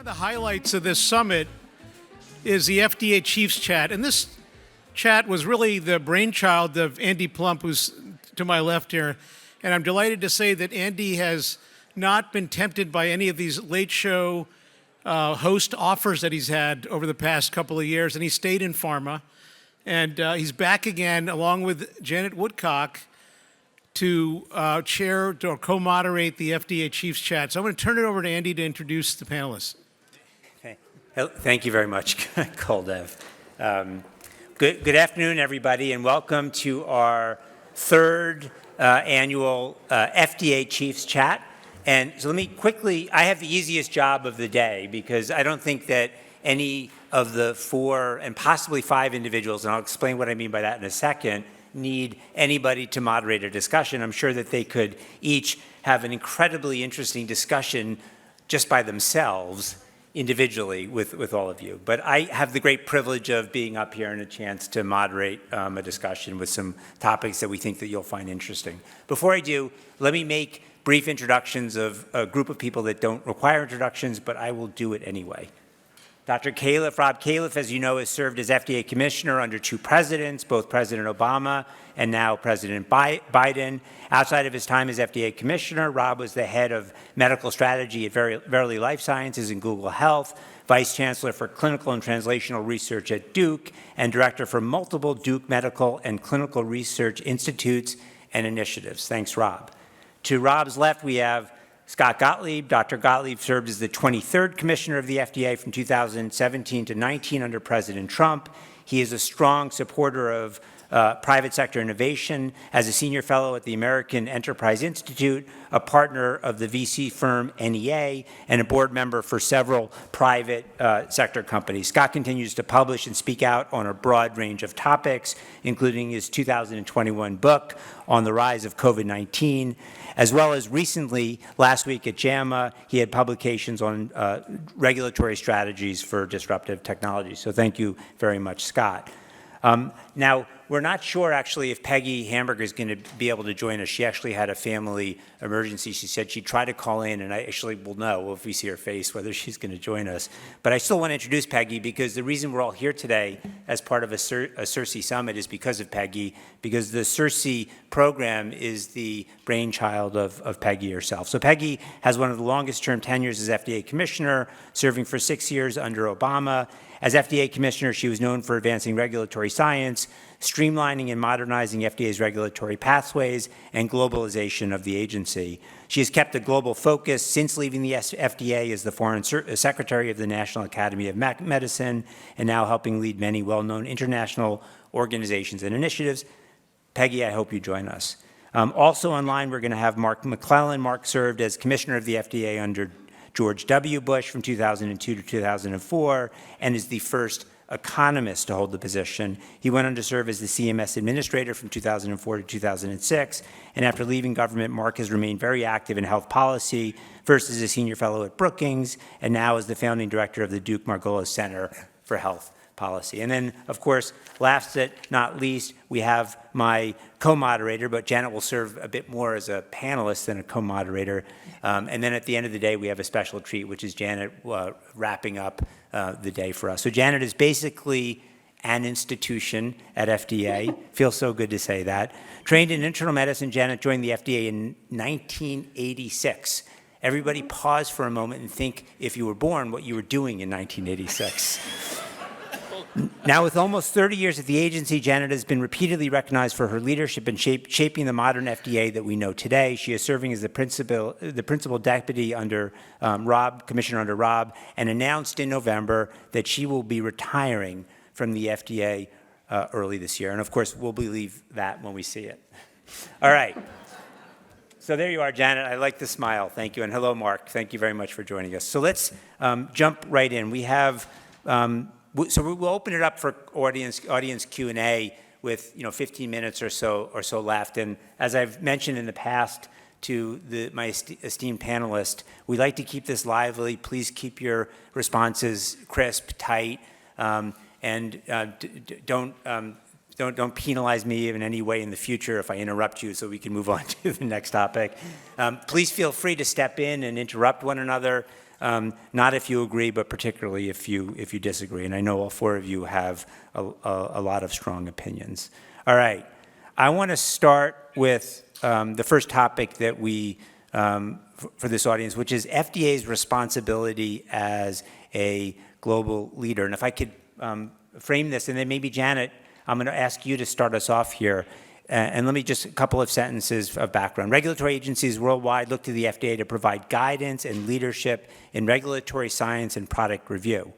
One of the highlights of this summit is the FDA Chiefs Chat. And this chat was really the brainchild of Andy Plump, who's to my left here. And I'm delighted to say that Andy has not been tempted by any of these late show host offers that he's had over the past couple of years. And he stayed in pharma. And he's back again, along with Janet Woodcock, to chair or co-moderate the FDA Chiefs Chat. So I'm going to turn it over to Andy to introduce the panelists. Okay. Thank you very much, Gottlieb. Good afternoon, everybody, and welcome to our third annual FDA Chiefs Chat. And so let me quickly, I have the easiest job of the day because I don't think that any of the four and possibly five individuals, and I'll explain what I mean by that in a second, need anybody to moderate a discussion. I'm sure that they could each have an incredibly interesting discussion just by themselves, individually, with all of you. But I have the great privilege of being up here and a chance to moderate a discussion with some topics that we think that you'll find interesting. Before I do, let me make brief introductions of a group of people that don't require introductions, but I will do it anyway. Dr. Califf, Rob Califf, as you know, has served as FDA Commissioner under two presidents, both President Obama and now President Biden. Outside of his time as FDA Commissioner, Rob was the head of medical strategy at Verily Life Sciences and Google Health, Vice Chancellor for Clinical and Translational Research at Duke, and Director for multiple Duke Medical and Clinical Research Institutes and Initiatives. Thanks, Rob. To Rob's left, we have Scott Gottlieb. Dr. Gottlieb served as the 23rd Commissioner of the FDA from 2017 to 19 under President Trump. He is a strong supporter of private sector innovation as a senior fellow at the American Enterprise Institute, a partner of the VC firm NEA, and a board member for several private sector companies. Scott continues to publish and speak out on a broad range of topics, including his 2021 book on the rise of COVID-19, as well as recently, last week at JAMA, he had publications on regulatory strategies for disruptive technology. So thank you very much, Scott. Now, we're not sure actually if Peggy Hamburger is going to be able to join us. She actually had a family emergency. She said she'd try to call in, and I actually will know if we see her face whether she's going to join us. But I still want to introduce Peggy because the reason we're all here today as part of a CERSI summit is because of Peggy, because the CERSI program is the brainchild of Peggy herself. So Peggy has one of the longest term tenures as FDA Commissioner, serving for 6 years under Obama. As FDA Commissioner, she was known for advancing regulatory science, streamlining and modernizing FDA's regulatory pathways, and globalization of the agency. She has kept a global focus since leaving the FDA as the Foreign Secretary of the National Academy of Medicine, and now helping lead many well-known international organizations and initiatives. Peggy, I hope you join us. Also online, we're going to have Mark McClellan. Mark served as Commissioner of the FDA under George W. Bush from 2002 to 2004, and is the first economist to hold the position. He went on to serve as the CMS Administrator from 2004 to 2006, and after leaving government, Mark has remained very active in health policy, first as a senior fellow at Brookings, and now as the founding director of the Duke Margolis Center for Health Policy. And then, of course, last but not least, we have my co-moderator, but Janet will serve a bit more as a panelist than a co-moderator. And then at the end of the day, we have a special treat, which is Janet wrapping up the day for us. So Janet is basically an institution at FDA. Feels so good to say that. Trained in internal medicine, Janet joined the FDA in 1986. Everybody pause for a moment and think, if you were born, what you were doing in 1986. Now, with almost 30 years at the agency, Janet has been repeatedly recognized for her leadership in shaping the modern FDA that we know today. She is serving as the principal deputy under Commissioner under Rob, and announced in November that she will be retiring from the FDA early this year. And of course, we'll believe that when we see it. All right. So there you are, Janet. I like the smile. Thank you. And hello, Mark. Thank you very much for joining us. So let's jump right in. We have... So we'll open it up for audience Q&A with 15 minutes or so left. And as I've mentioned in the past to my esteemed panelists, we like to keep this lively. Please keep your responses crisp, tight, and don't penalize me in any way in the future if I interrupt you, so we can move on to the next topic. Please feel free to step in and interrupt one another. Not if you agree, but particularly if you disagree. And I know all four of you have a lot of strong opinions. All right. I want to start with the first topic that we, for this audience, which is FDA's responsibility as a global leader. And if I could frame this, and then maybe Janet, I'm going to ask you to start us off here. And let me just a couple of sentences of background. Regulatory agencies worldwide look to the FDA to provide guidance and leadership in regulatory science and product review.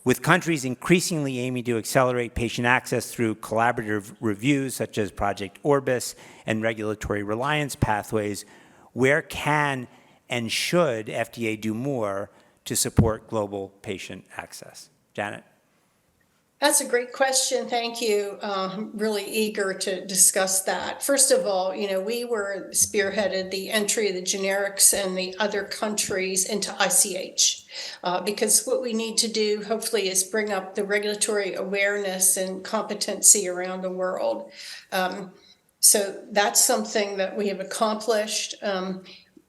With countries increasingly aiming to accelerate patient access through collaborative reviews such as Project Orbis and regulatory reliance pathways, where can and should FDA do more to support global patient access? Janet? That's a great question. Thank you. I'm really eager to discuss that. First of all, we were spearheaded the entry of the generics and the other countries into ICH because what we need to do, hopefully, is bring up the regulatory awareness and competency around the world. So that's something that we have accomplished.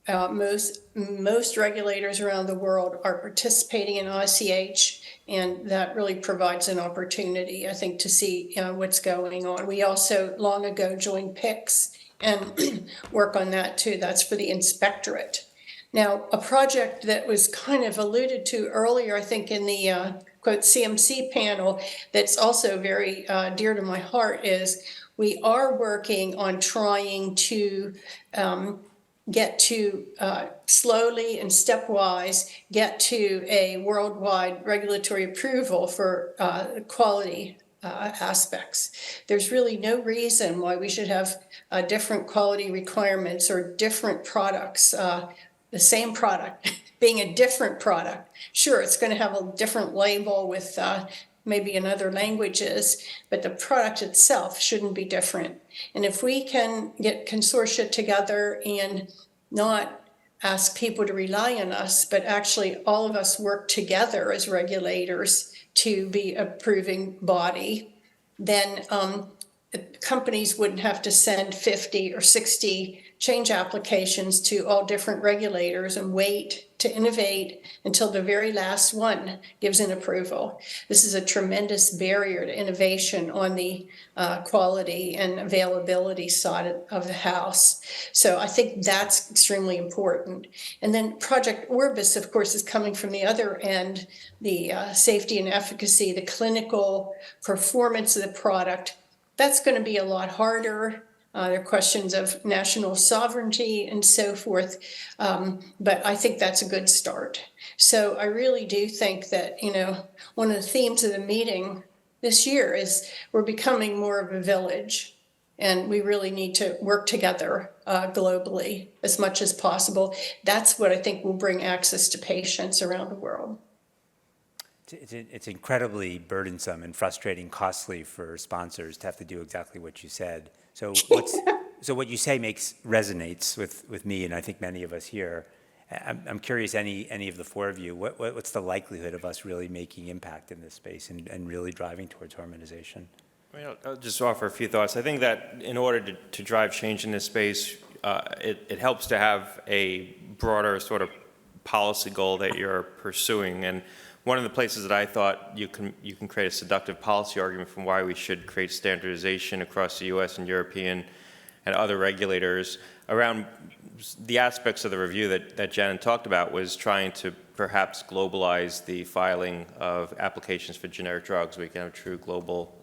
Most regulators around the world are participating in ICH, and that really provides an opportunity, I think, to see what's going on. We also long ago joined PICS and work on that too. That's for the inspectorate. Now, a project that was kind of alluded to earlier, I think, in the quote CMC panel, that's also very dear to my heart is we are working on trying to get to slowly and stepwise get to a worldwide regulatory approval for quality aspects. There's really no reason why we should have different quality requirements or different products, the same product being a different product. Sure, it's going to have a different label with maybe in other languages, but the product itself shouldn't be different. And if we can get consortia together and not ask people to rely on us, but actually all of us work together as regulators to be approving body, then companies wouldn't have to send 50 or 60 change applications to all different regulators and wait to innovate until the very last one gives an approval. This is a tremendous barrier to innovation on the quality and availability side of the house. So I think that's extremely important. And then Project Orbis, of course, is coming from the other end, the safety and efficacy, the clinical performance of the product. That's going to be a lot harder. There are questions of national sovereignty and so forth, but I think that's a good start. So I really do think that, one of the themes of the meeting this year is we're becoming more of a village, and we really need to work together globally as much as possible. That's what I think will bring access to patients around the world. It's incredibly burdensome and frustrating, costly for sponsors to have to do exactly what you said. So what you say resonates with me, and I think many of us here. I'm curious, any of the four of you, what's the likelihood of us really making impact in this space and really driving towards harmonization? I'll just offer a few thoughts. I think that in order to drive change in this space, it helps to have a broader sort of policy goal that you're pursuing. And one of the places that I thought you can create a seductive policy argument from why we should create standardization across the U.S. and European and other regulators around the aspects of the review that Janet talked about was trying to perhaps globalize the filing of applications for generic drugs. We can have a true global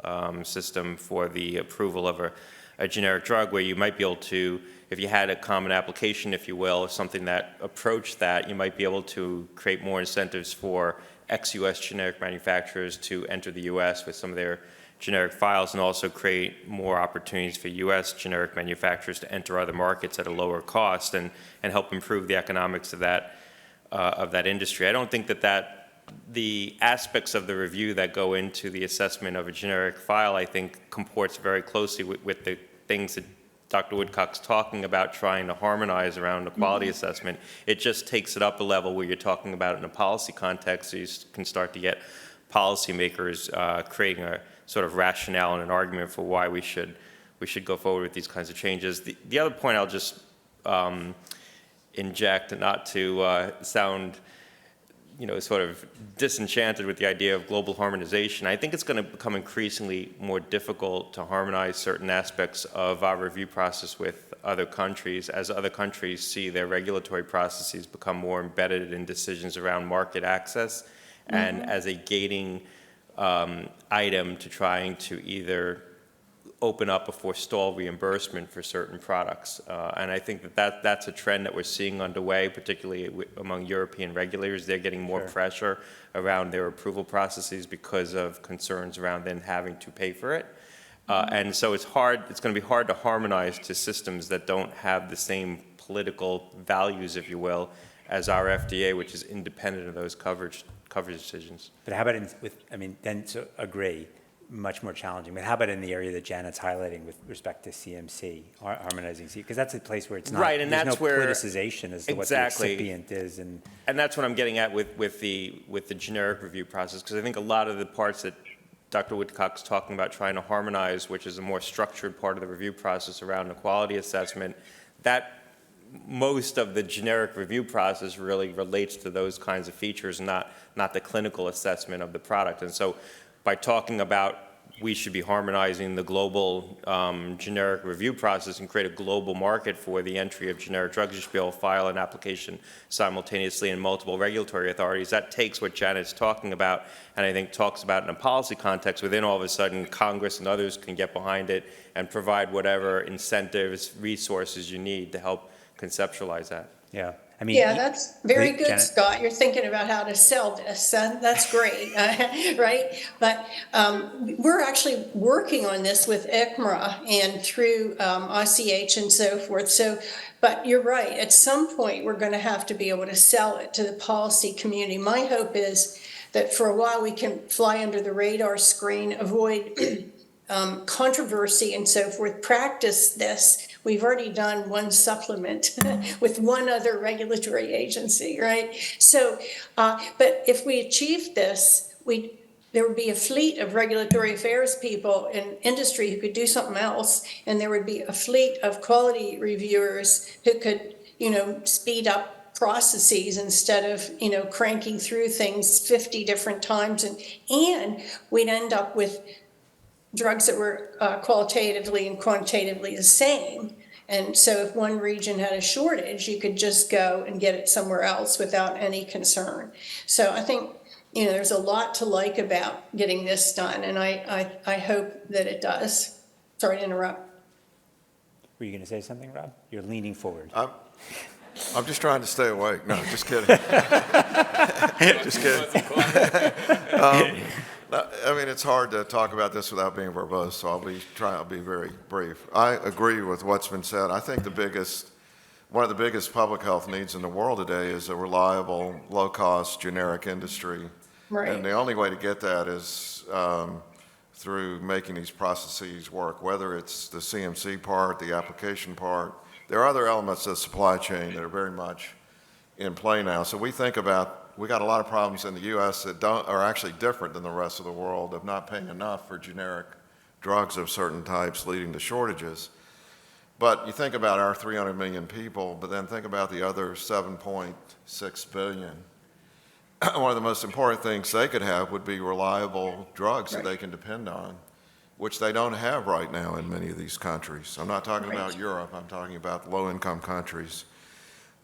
system for the approval of a generic drug where you might be able to, if you had a common application, if you will, something that approached that, you might be able to create more incentives for ex-US generic manufacturers to enter the US with some of their generic files and also create more opportunities for US generic manufacturers to enter other markets at a lower cost and help improve the economics of that industry. I don't think that the aspects of the review that go into the assessment of a generic file, I think, comports very closely with the things that Dr. Woodcock's talking about trying to harmonize around the quality assessment. It just takes it up a level where you're talking about it in a policy context, so you can start to get policymakers creating a sort of rationale and an argument for why we should go forward with these kinds of changes. The other point I'll just inject, not to sound sort of disenchanted with the idea of global harmonization. I think it's going to become increasingly more difficult to harmonize certain aspects of our review process with other countries as other countries see their regulatory processes become more embedded in decisions around market access and as a gating item to trying to either open up or forestall reimbursement for certain products. And I think that's a trend that we're seeing underway, particularly among European regulators. They're getting more pressure around their approval processes because of concerns around them having to pay for it. And so it's going to be hard to harmonize to systems that don't have the same political values, if you will, as our FDA, which is independent of those coverage decisions. But how about so agree, much more challenging. But how about in the area that Janet's highlighting with respect to CMC, harmonizing CMC? Because that's a place where it's not, right, and there's that's no where, politicization as to what the recipient is. And that's what I'm getting at with the generic review process, because I think a lot of the parts that Dr. Woodcock's talking about trying to harmonize, which is a more structured part of the review process around the quality assessment, that most of the generic review process really relates to those kinds of features, not the clinical assessment of the product. And so by talking about we should be harmonizing the global generic review process and create a global market for the entry of generic drugs, you should be able to file an application simultaneously in multiple regulatory authorities. That takes what Janet's talking about and I think talks about in a policy context, within all of a sudden Congress and others can get behind it and provide whatever incentives, resources you need to help conceptualize that. yeah. Yeah, that's very good, Janet. Scott. You're thinking about how to sell this. That's great, right? But we're actually working on this with ICMRA and through ICH and so forth. So, but you're right. At some point, we're going to have to be able to sell it to the policy community. My hope is that for a while we can fly under the radar screen, avoid controversy and so forth, practice this. We've already done one supplement with one other regulatory agency, right? So, but if we achieved this, there would be a fleet of regulatory affairs people in industry who could do something else, and there would be a fleet of quality reviewers who could, speed up processes instead of, cranking through things 50 different times, and we'd end up with drugs that were qualitatively and quantitatively the same. And so if one region had a shortage, you could just go and get it somewhere else without any concern. So I think, there's a lot to like about getting this done, and I hope that it does. Sorry to interrupt. Were you going to say something, Rob? You're leaning forward. I'm just trying to stay awake. No, just kidding. Just kidding. It's hard to talk about this without being verbose, so I'll be very brief. I agree with what's been said. I think one of the biggest public health needs in the world today is a reliable, low-cost, generic industry. Right. And the only way to get that is through making these processes work, whether it's the CMC part, the application part. There are other elements of the supply chain that are very much in play now. So we got a lot of problems in the U.S. that are actually different than the rest of the world of not paying enough for generic drugs of certain types, leading to shortages. But you think about our 300 million people, but then think about the other 7.6 billion. One of the most important things they could have would be reliable drugs that they can depend on, which they don't have right now in many of these countries. I'm not talking about Europe, I'm talking about low-income countries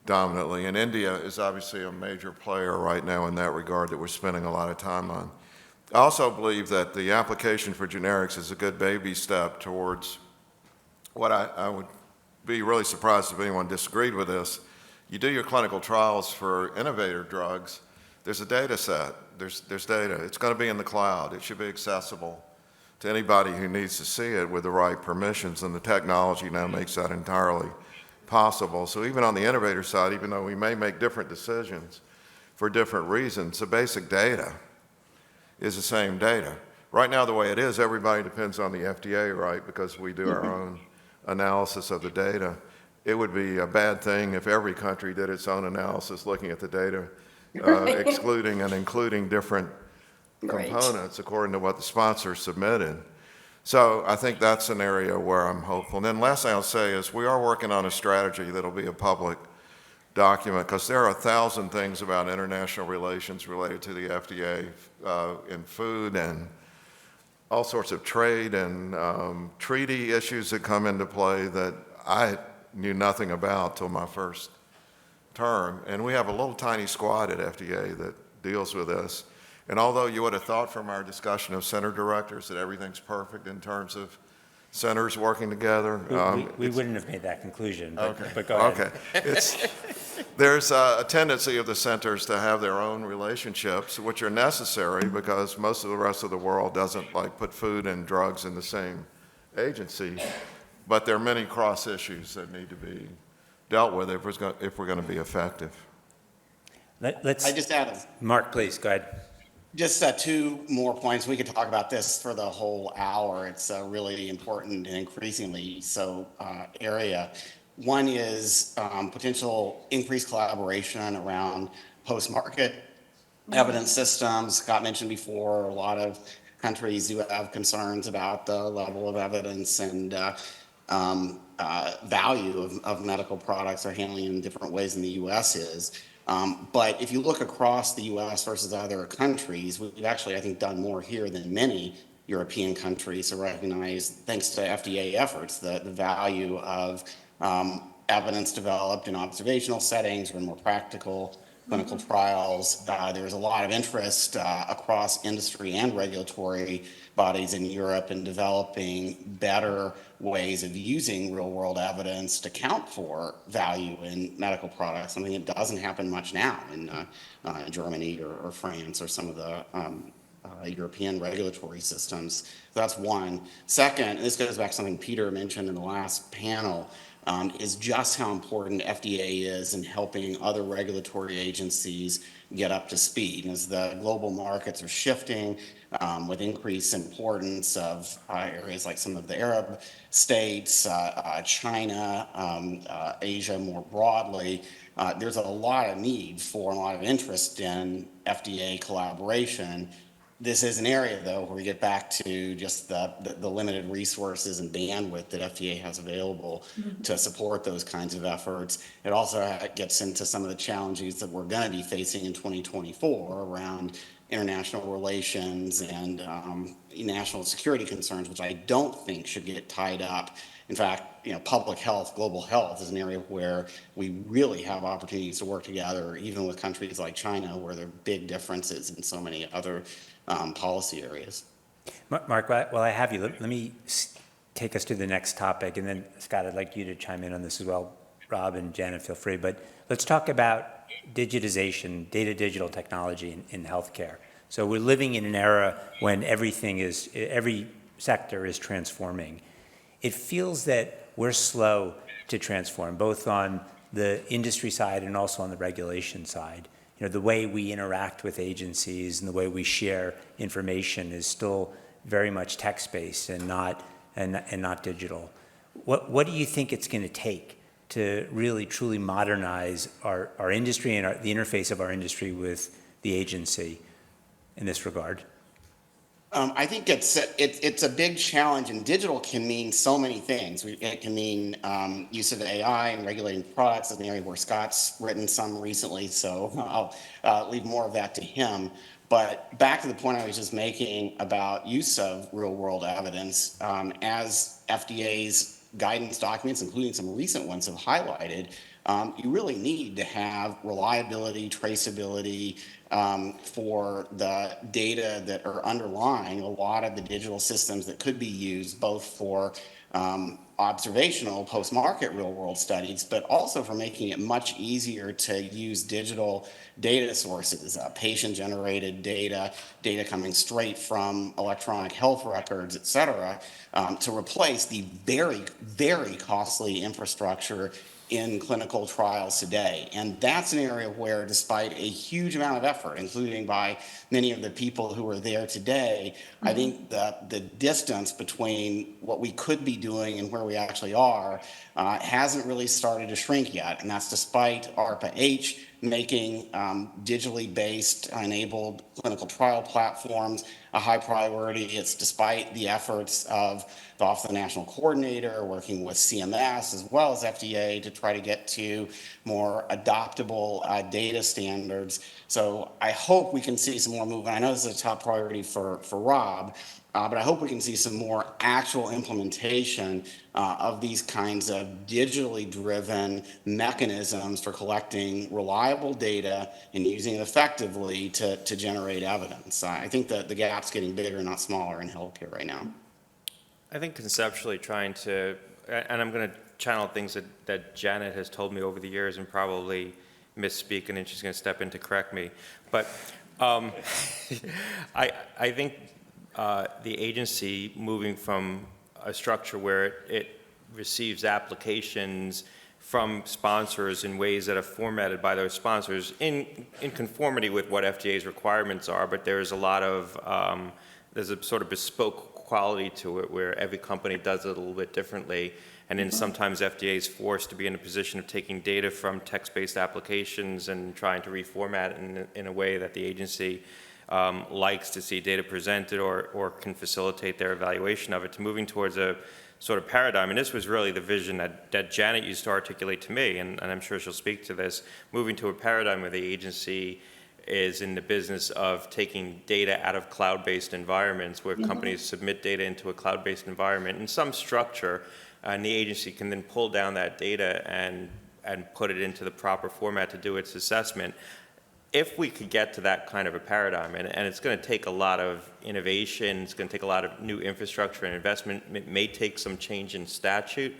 dominantly. And India is obviously a major player right now in that regard that we're spending a lot of time on. I also believe that the application for generics is a good baby step towards what I would be really surprised if anyone disagreed with this. You do your clinical trials for innovator drugs, there's a data set, there's data. It's going to be in the cloud. It should be accessible to anybody who needs to see it with the right permissions, and the technology now makes that entirely possible. So even on the innovator side, even though we may make different decisions for different reasons, the basic data is the same data. Right now, the way it is, everybody depends on the FDA, right, because we do our own analysis of the data. It would be a bad thing if every country did its own analysis looking at the data, excluding and including different components according to what the sponsor submitted. So I think that's an area where I'm hopeful. And then last thing I'll say is we are working on a strategy that'll be a public document, because there are 1,000 things about international relations related to the FDA in food and all sorts of trade and treaty issues that come into play that I knew nothing about till my first term. And we have a little tiny squad at FDA that deals with this. And although you would have thought from our discussion of center directors that everything's perfect in terms of centers working together. We wouldn't have made that conclusion, but, Okay. but go ahead. Okay. There's a tendency of the centers to have their own relationships, which are necessary because most of the rest of the world doesn't like put food and drugs in the same agency. But there are many cross issues that need to be dealt with if we're going to be effective. Let's. I just added Mark, please go ahead. just two more points. We could talk about this for the whole hour. It's a really important and increasingly so area. One is potential increased collaboration around post-market evidence systems. Scott mentioned before, a lot of countries do have concerns about the level of evidence and value of medical products are handling in different ways than the U.S. is. But if you look across the U.S. versus other countries, we've actually, I think, done more here than many European countries to recognize, thanks to FDA efforts, the value of evidence developed in observational settings or in more practical clinical trials. There's a lot of interest across industry and regulatory bodies in Europe in developing better ways of using real-world evidence to count for value in medical products. Something that doesn't happen much now in Germany or France or some of the European regulatory systems. So that's one. Second, and this goes back to something Peter mentioned in the last panel, is just how important FDA is in helping other regulatory agencies get up to speed. And as the global markets are shifting with increased importance of areas like some of the Arab states, China, Asia more broadly, there's a lot of need for a lot of interest in FDA collaboration. This is an area, though, where we get back to just the limited resources and bandwidth that FDA has available to support those kinds of efforts. It also gets into some of the challenges that we're going to be facing in 2024 around international relations and national security concerns, which I don't think should get tied up. In fact, public health, global health is an area where we really have opportunities to work together, even with countries like China, where there are big differences in so many other policy areas. Mark, while I have you, let me take us to the next topic, and then Scott, I'd like you to chime in on this as well. Rob and Janet, feel free. But let's talk about digitization, digital technology in healthcare. So we're living in an era when every sector is transforming. It feels that we're slow to transform, both on the industry side and also on the regulation side. The way we interact with agencies and the way we share information is still very much text-based and not digital. What do you think it's going to take to really truly modernize our industry and the interface of our industry with the agency in this regard? I think it's a big challenge, and digital can mean so many things. It can mean use of AI and regulating products. Is an area where Scott's written some recently, so I'll leave more of that to him. But back to the point I was just making about use of real-world evidence, as FDA's guidance documents, including some recent ones, have highlighted, you really need to have reliability, traceability, for the data that are underlying a lot of the digital systems that could be used both for observational post-market real-world studies, but also for making it much easier to use digital data sources, patient-generated data coming straight from electronic health records, et cetera, to replace the very, very costly infrastructure in clinical trials today. And that's an area where, despite a huge amount of effort, including by many of the people who are there today, I think the distance between what we could be doing and where we actually are hasn't really started to shrink yet. And that's despite ARPA-H making digitally based enabled clinical trial platforms a high priority. It's despite the efforts of the Office of the National Coordinator working with CMS as well as FDA to try to get to more adoptable data standards. So I hope we can see some more movement. I know this is a top priority for Rob, but I hope we can see some more actual implementation of these kinds of digitally driven mechanisms for collecting reliable data and using it effectively to generate evidence. I think that the gap's getting bigger, not smaller, in healthcare right now. I think conceptually trying to, and I'm going to channel things that Janet has told me over the years and probably misspeak, and then she's going to step in to correct me. But I think the agency moving from a structure where it receives applications from sponsors in ways that are formatted by those sponsors in conformity with what FDA's requirements are, but there's a lot of, there's a sort of bespoke quality to it where every company does it a little bit differently. And then sometimes FDA is forced to be in a position of taking data from text-based applications and trying to reformat it in a way that the agency likes to see data presented or can facilitate their evaluation of it, to moving towards a sort of paradigm. And this was really the vision that Janet used to articulate to me, and I'm sure she'll speak to this, moving to a paradigm where the agency is in the business of taking data out of cloud-based environments where companies submit data into a cloud-based environment in some structure, and the agency can then pull down that data and put it into the proper format to do its assessment. If we could get to that kind of a paradigm, and it's going to take a lot of innovation, it's going to take a lot of new infrastructure and investment, it may take some change in statute.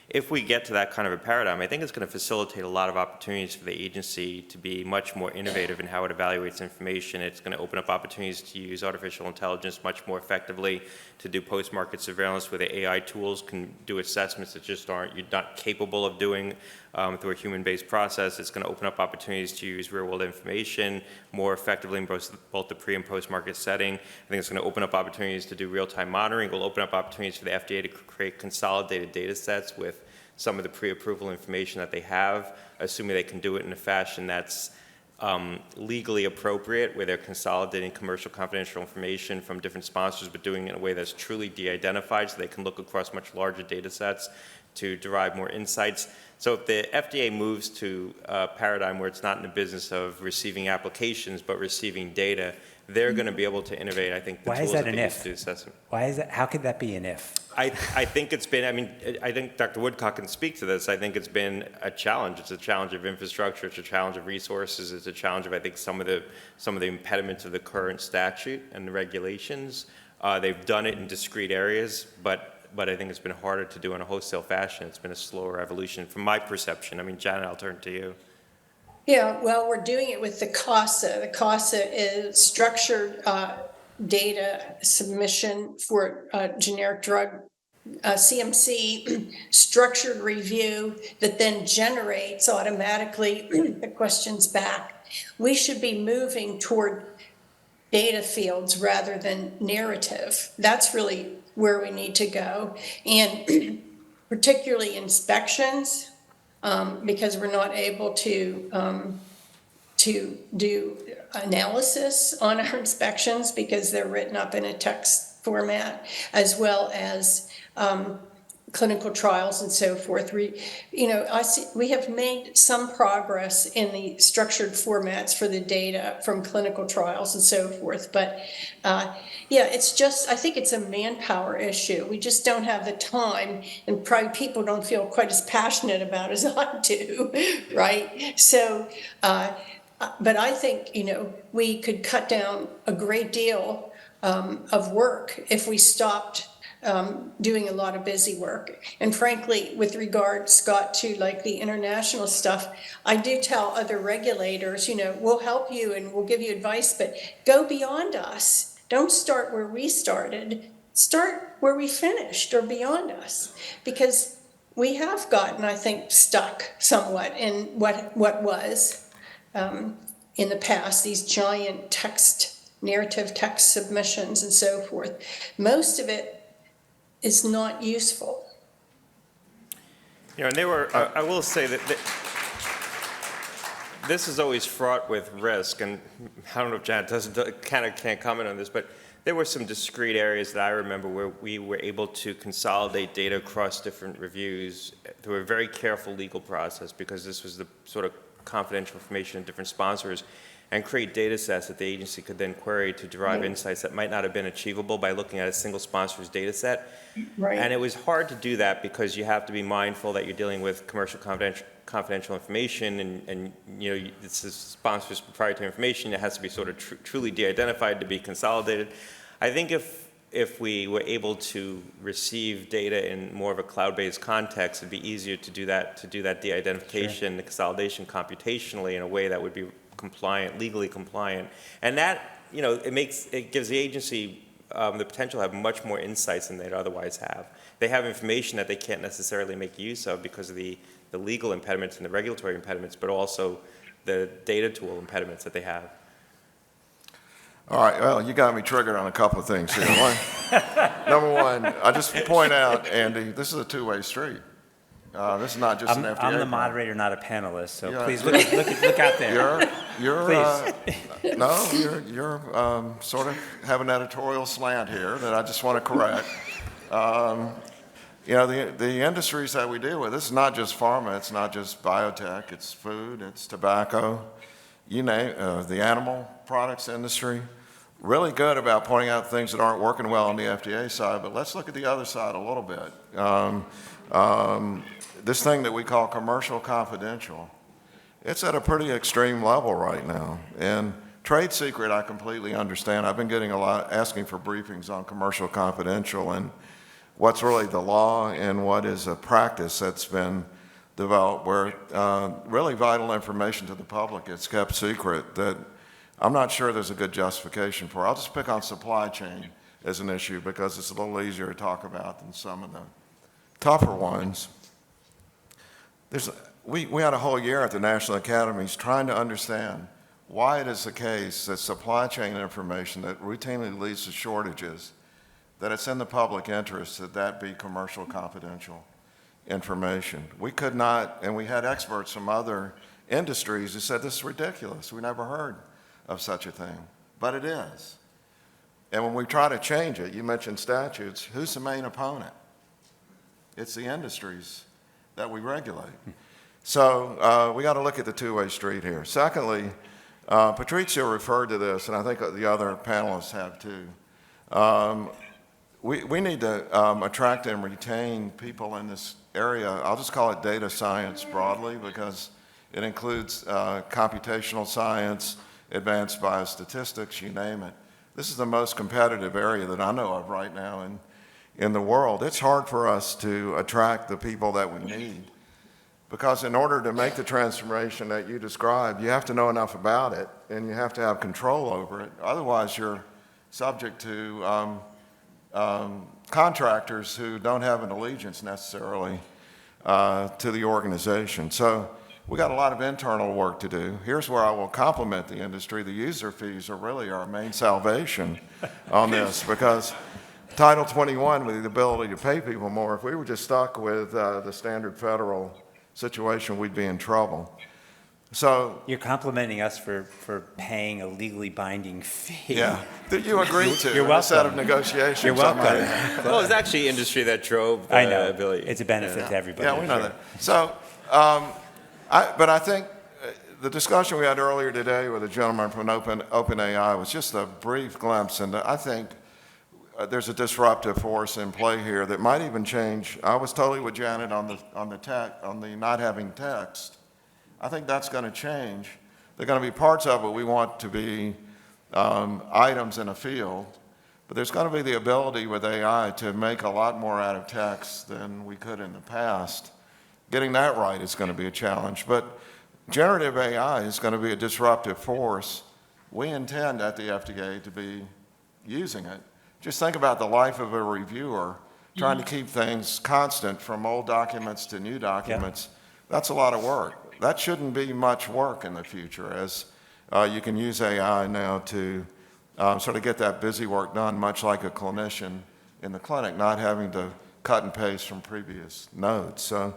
If we get to that kind of a paradigm, I think it's going to facilitate a lot of opportunities for the agency to be much more innovative in how it evaluates information. It's going to open up opportunities to use artificial intelligence much more effectively, to do post-market surveillance where the AI tools can do assessments that just you're not capable of doing through a human-based process. It's going to open up opportunities to use real-world information more effectively in both the pre- and post-market setting. I think it's going to open up opportunities to do real-time monitoring. It will open up opportunities for the FDA to create consolidated data sets with some of the pre-approval information that they have, assuming they can do it in a fashion that's legally appropriate, where they're consolidating commercial confidential information from different sponsors, but doing it in a way that's truly de-identified so they can look across much larger data sets to derive more insights. So if the FDA moves to a paradigm where it's not in the business of receiving applications, but receiving data, they're going to be able to innovate, I think, the tools that they use to do assessment. Why is that? How could that be an if? I think it's been, I mean, I think Dr. Woodcock can speak to this. I think it's been a challenge. It's a challenge of infrastructure. It's a challenge of resources. It's a challenge of, I think, some of the impediments of the current statute and the regulations. They've done it in discrete areas, but I think it's been harder to do in a wholesale fashion. It's been a slower evolution from my perception. I mean, Janet, I'll turn to you. Yeah, well, we're doing it with the CASA. The CASA is structured data submission for generic drug, CMC, structured review that then generates automatically the questions back. We should be moving toward data fields rather than narrative. That's really where we need to go. And particularly inspections, because we're not able to do analysis on our inspections because they're written up in a text format, as well as clinical trials and so forth. We have made some progress in the structured formats for the data from clinical trials and so forth, but yeah, it's just, I think it's a manpower issue. We just don't have the time, and probably people don't feel quite as passionate about as I do, right? So, but I think, we could cut down a great deal of work if we stopped doing a lot of busy work. And frankly, with regard, Scott, to like the international stuff, I do tell other regulators, we'll help you and we'll give you advice, but go beyond us. Don't start where we started. Start where we finished or beyond us, because we have gotten, I think, stuck somewhat in what was in the past, these giant narrative text submissions and so forth. Most of it is not useful. And they were, I will say that this is always fraught with risk, and I don't know if Janet can't comment on this, but there were some discrete areas that I remember where we were able to consolidate data across different reviews through a very careful legal process, because this was the sort of confidential information of different sponsors, and create data sets that the agency could then query to derive insights that might not have been achievable by looking at a single sponsor's data set. Right. And it was hard to do that because you have to be mindful that you're dealing with commercial confidential information, and you know, it's a sponsor's proprietary information. It has to be sort of truly de-identified to be consolidated. I think if we were able to receive data in more of a cloud-based context, it'd be easier to do that de-identification, the consolidation computationally in a way that would be compliant, legally compliant, and that, you know, it gives the agency the potential to have much more insights than they'd otherwise have. They have information that they can't necessarily make use of because of the legal impediments and the regulatory impediments, but also the data tool impediments that they have. All right, well, you got me triggered on a couple of things here. Number one, I just point out, Andy, this is a two-way street. This is not just an FDA. I'm the problem. moderator, not a panelist, so Yeah. please look out there. You're sort of have an editorial slant here that I just want to correct. You know, the industries that we deal with, this is not just pharma, it's not just biotech, it's food, it's tobacco, you name the animal products industry. Really good about pointing out things that aren't working well on the FDA side, but let's look at the other side a little bit. This thing that we call commercial confidential, it's at a pretty extreme level right now. And trade secret, I completely understand. I've been getting asking for briefings on commercial confidential and what's really the law and what is a practice that's been developed where really vital information to the public gets kept secret that I'm not sure there's a good justification for. I'll just pick on supply chain as an issue because it's a little easier to talk about than some of the tougher ones. We had a whole year at the National Academies trying to understand why it is the case that supply chain information that routinely leads to shortages, that it's in the public interest that that be commercial confidential information. We could not, and we had experts from other industries who said this is ridiculous. We never heard of such a thing, but it is. And when we try to change it, you mentioned statutes, who's the main opponent? It's the industries that we regulate. So we got to look at the two-way street here. Secondly, Patrizio referred to this, and I think the other panelists have too. We need to attract and retain people in this area. I'll just call it data science broadly because it includes computational science, advanced biostatistics, you name it. This is the most competitive area that I know of right now in the world. It's hard for us to attract the people that we need because in order to make the transformation that you described, you have to know enough about it and you have to have control over it. Otherwise, you're subject to contractors who don't have an allegiance necessarily to the organization. So we got a lot of internal work to do. Here's where I will compliment the industry. The user fees are really our main salvation on this because Title 21 with the ability to pay people more, if we were just stuck with the standard federal situation, we'd be in trouble. So You're complimenting us for paying a legally binding fee. yeah, that you agreed to You're in a set of welcome. negotiations. You're welcome. Well, it's actually industry that drove the I know. ability. It's a benefit to everybody. Yeah, we know that. So, but I think the discussion we had earlier today with a gentleman from OpenAI was just a brief glimpse, and I think there's a disruptive force in play here that might even change. I was totally with Janet on the not having text. I think that's going to change. There are going to be parts of it we want to be items in a field, but there's going to be the ability with AI to make a lot more out of text than we could in the past. Getting that right is going to be a challenge, but generative AI is going to be a disruptive force. We intend at the FDA to be using it. Just think about the life of a reviewer trying to keep things constant from old documents to new documents. Yeah. That's a lot of work. That shouldn't be much work in the future as you can use AI now to sort of get that busy work done, much like a clinician in the clinic, not having to cut and paste from previous notes. So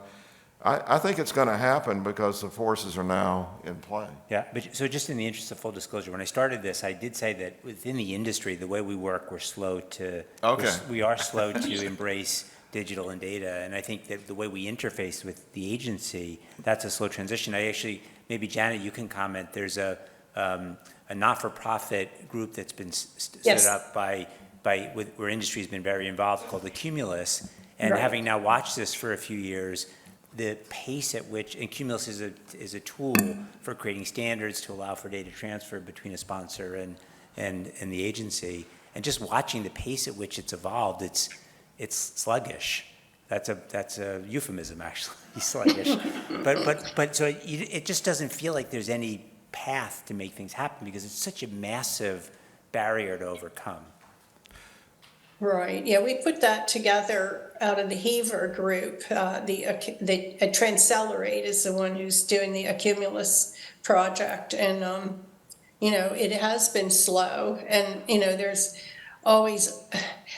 I think it's going to happen because the forces are now in play. Yeah, but so just in the interest of full disclosure, when I started this, I did say that within the industry, the way we work, we're slow to, Okay. we are slow to embrace digital and data. And I think that the way we interface with the agency, that's a slow transition. I actually, maybe Janet, you can comment. There's a not-for-profit group that's been Yes. set up where industry's been very involved called the Cumulus. And Right. having now watched this for a few years, the pace at which, and Cumulus is a tool for creating standards to allow for data transfer between a sponsor and the agency, and just watching the pace at which it's evolved, it's sluggish. That's a euphemism, actually, sluggish. But so it just doesn't feel like there's any path to make things happen because it's such a massive barrier to overcome. Right, yeah, we put that together out of the Heaver group. Transcelerate is the one who's doing the Accumulus project. And, it has been slow. And, there's always,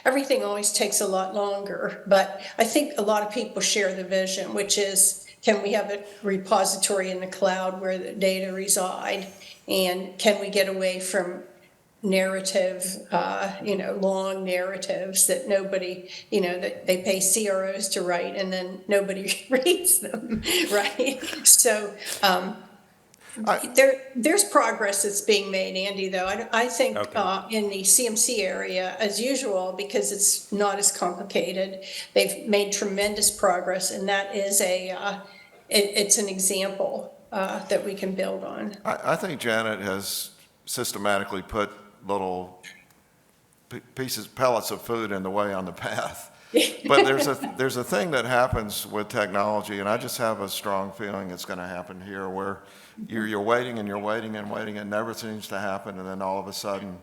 everything always takes a lot longer. But I think a lot of people share the vision, which is, can we have a repository in the cloud where the data reside? And can we get away from narrative, long narratives that nobody, that they pay CROs to write and then nobody reads them, right? So there's progress that's being made, Andy, though. I think Okay. in the CMC area, as usual, because it's not as complicated, they've made tremendous progress, and that is it's an example that we can build on. I think Janet has systematically put little pellets of food in the way on the path. But there's a thing that happens with technology, and I just have a strong feeling it's going to happen here, where you're waiting and you're waiting and waiting, and it never seems to happen, and then all of a sudden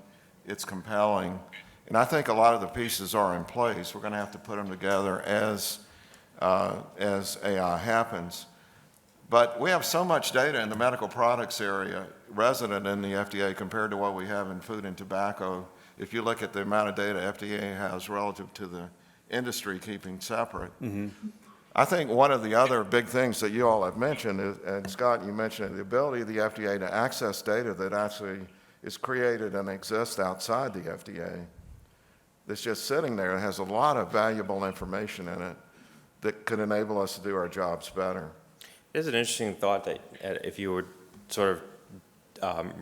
it's compelling. And I think a lot of the pieces are in place. We're going to have to put them together as AI happens. But we have so much data in the medical products area resident in the FDA compared to what we have in food and tobacco. If you look at the amount of data FDA has relative to the industry keeping separate. Mm-hmm. I think one of the other big things that you all have mentioned is, and Scott, you mentioned it, the ability of the FDA to access data that actually is created and exists outside the FDA. That's just sitting there. It has a lot of valuable information in it that could enable us to do our jobs better. There's an interesting thought that if you were sort of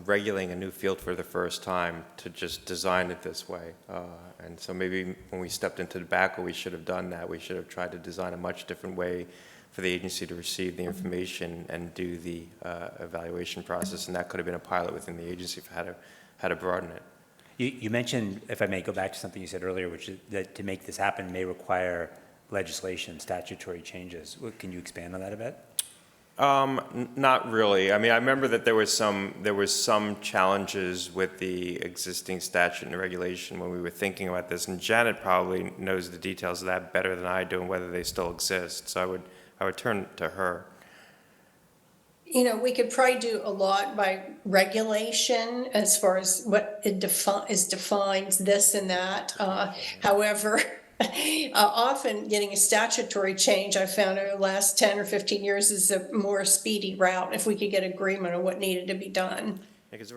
regulating a new field for the first time, to just design it this way. And so maybe when we stepped into tobacco, we should have done that. We should have tried to design a much different way for the agency to receive the information and do the evaluation process. And that could have been a pilot within the agency for how to broaden it. You mentioned, if I may go back to something you said earlier, which is that to make this happen may require legislation, statutory changes. Can you expand on that a bit? Not really. I mean, I remember that there was some challenges with the existing statute and regulation when we were thinking about this, and Janet probably knows the details of that better than I do and whether they still exist. So I would turn to her. We could probably do a lot by regulation as far as what it defines this and that. However, often getting a statutory change, I found over the last 10 or 15 years, is a more speedy route if we could get agreement on what needed to be done. Because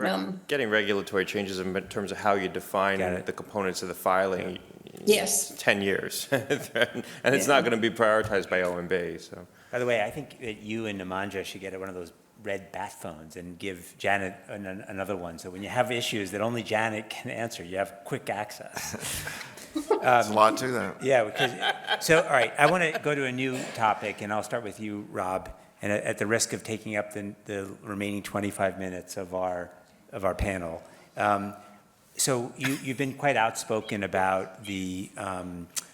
getting regulatory changes in terms of how you define the components of the filing, yes, 10 years. And it's not going to be prioritized by OMB. So. By the way, I think that you and Nemanja should get one of those red bat phones and give Janet another one. So when you have issues that only Janet can answer, you have quick access. There's a lot to that. Yeah, so all right, I want to go to a new topic, and I'll start with you, Rob, and at the risk of taking up the remaining 25 minutes of our panel. So you've been quite outspoken about the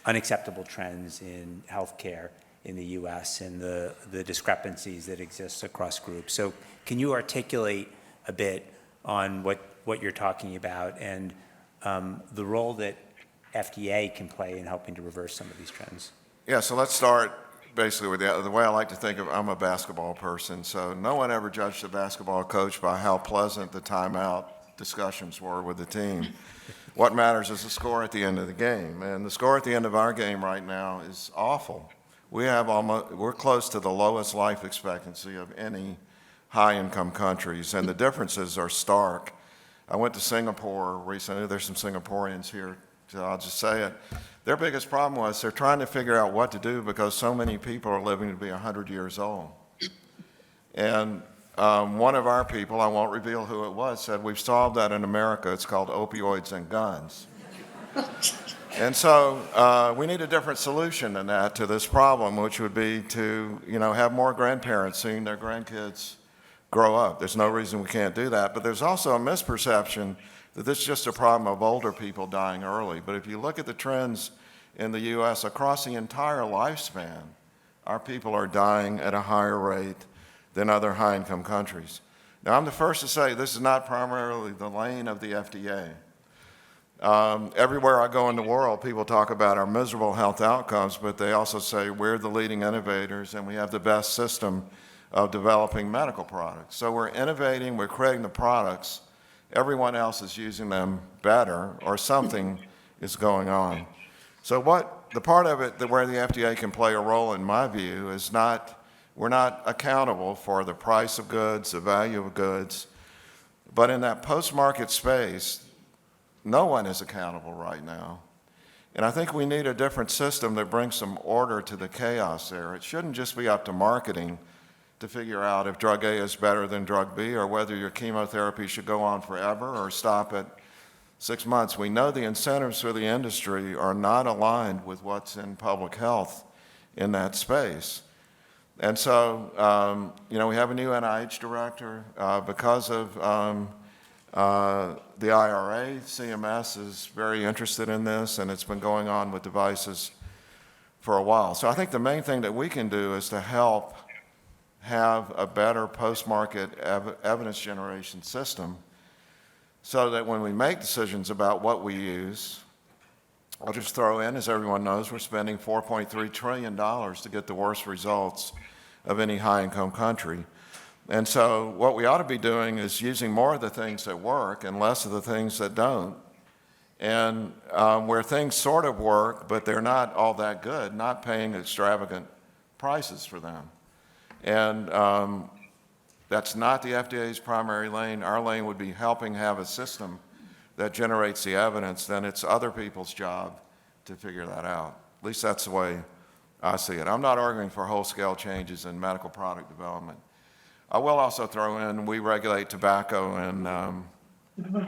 unacceptable trends in healthcare in the U.S. and the discrepancies that exist across groups. So can you articulate a bit on what you're talking about and the role that FDA can play in helping to reverse some of these trends? Yeah, so let's start basically with the way I like to think of, I'm a basketball person, so no one ever judged a basketball coach by how pleasant the timeout discussions were with the team. What matters is the score at the end of the game, and the score at the end of our game right now is awful. we're close to the lowest life expectancy of any high-income countries, and the differences are stark. I went to Singapore recently. There's some Singaporeans here, so I'll just say it. Their biggest problem was they're trying to figure out what to do because so many people are living to be 100 years old. And one of our people, I won't reveal who it was, said, we've solved that in America. It's called opioids and guns. And so we need a different solution than that to this problem, which would be to, have more grandparents seeing their grandkids grow up. There's no reason we can't do that. But there's also a misperception that this is just a problem of older people dying early. But if you look at the trends in the U.S. across the entire lifespan, our people are dying at a higher rate than other high-income countries. Now, I'm the first to say this is not primarily the lane of the FDA. Everywhere I go in the world, people talk about our miserable health outcomes, but they also say we're the leading innovators and we have the best system of developing medical products. So we're innovating, we're creating the products, everyone else is using them better, or something is going on. So the part of it that where the FDA can play a role, in my view, is we're not accountable for the price of goods, the value of goods, but in that post-market space, no one is accountable right now. And I think we need a different system that brings some order to the chaos there. It shouldn't just be up to marketing to figure out if drug A is better than drug B, or whether your chemotherapy should go on forever or stop at 6 months. We know the incentives for the industry are not aligned with what's in public health in that space. And so, we have a new NIH director. Because of the IRA, CMS is very interested in this, and it's been going on with devices for a while. So I think the main thing that we can do is to help have a better post-market evidence generation system so that when we make decisions about what we use, I'll just throw in, as everyone knows, we're spending $4.3 trillion to get the worst results of any high-income country. And so what we ought to be doing is using more of the things that work and less of the things that don't. And where things sort of work, but they're not all that good, not paying extravagant prices for them. And that's not the FDA's primary lane. Our lane would be helping have a system that generates the evidence. Then it's other people's job to figure that out. At least that's the way I see it. I'm not arguing for whole-scale changes in medical product development. I will also throw in, we regulate tobacco and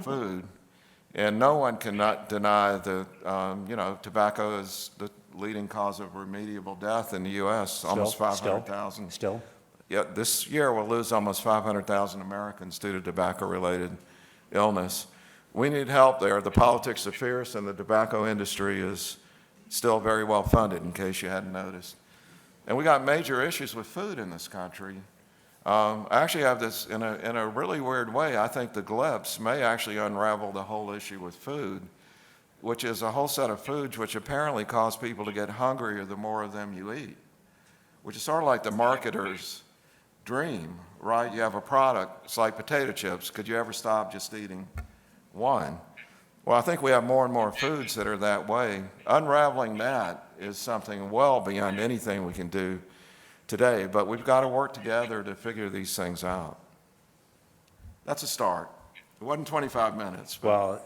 food, and no one cannot deny that, tobacco is the leading cause of remediable death in the U.S., almost 500,000. Still? Yeah, this year we'll lose almost 500,000 Americans due to tobacco-related illness. We need help there. The politics are fierce, and the tobacco industry is still very well funded, in case you hadn't noticed. And we got major issues with food in this country. I actually have this in a really weird way. I think the GLIPs may actually unravel the whole issue with food, which is a whole set of foods which apparently cause people to get hungrier the more of them you eat, which is sort of like the marketer's dream, right? You have a product, it's like potato chips. Could you ever stop just eating one? Well, I think we have more and more foods that are that way. Unraveling that is something well beyond anything we can do today, but we've got to work together to figure these things out. That's a start. It wasn't 25 minutes. But. Well,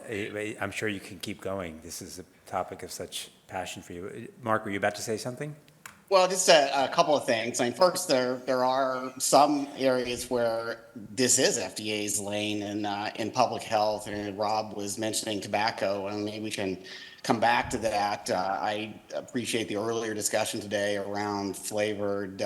I'm sure you can keep going. This is a topic of such passion for you. Mark, were you about to say something? Well, just a couple of things. I mean, first, there are some areas where this is FDA's lane in public health, and Rob was mentioning tobacco, and maybe we can come back to that. I appreciate the earlier discussion today around flavored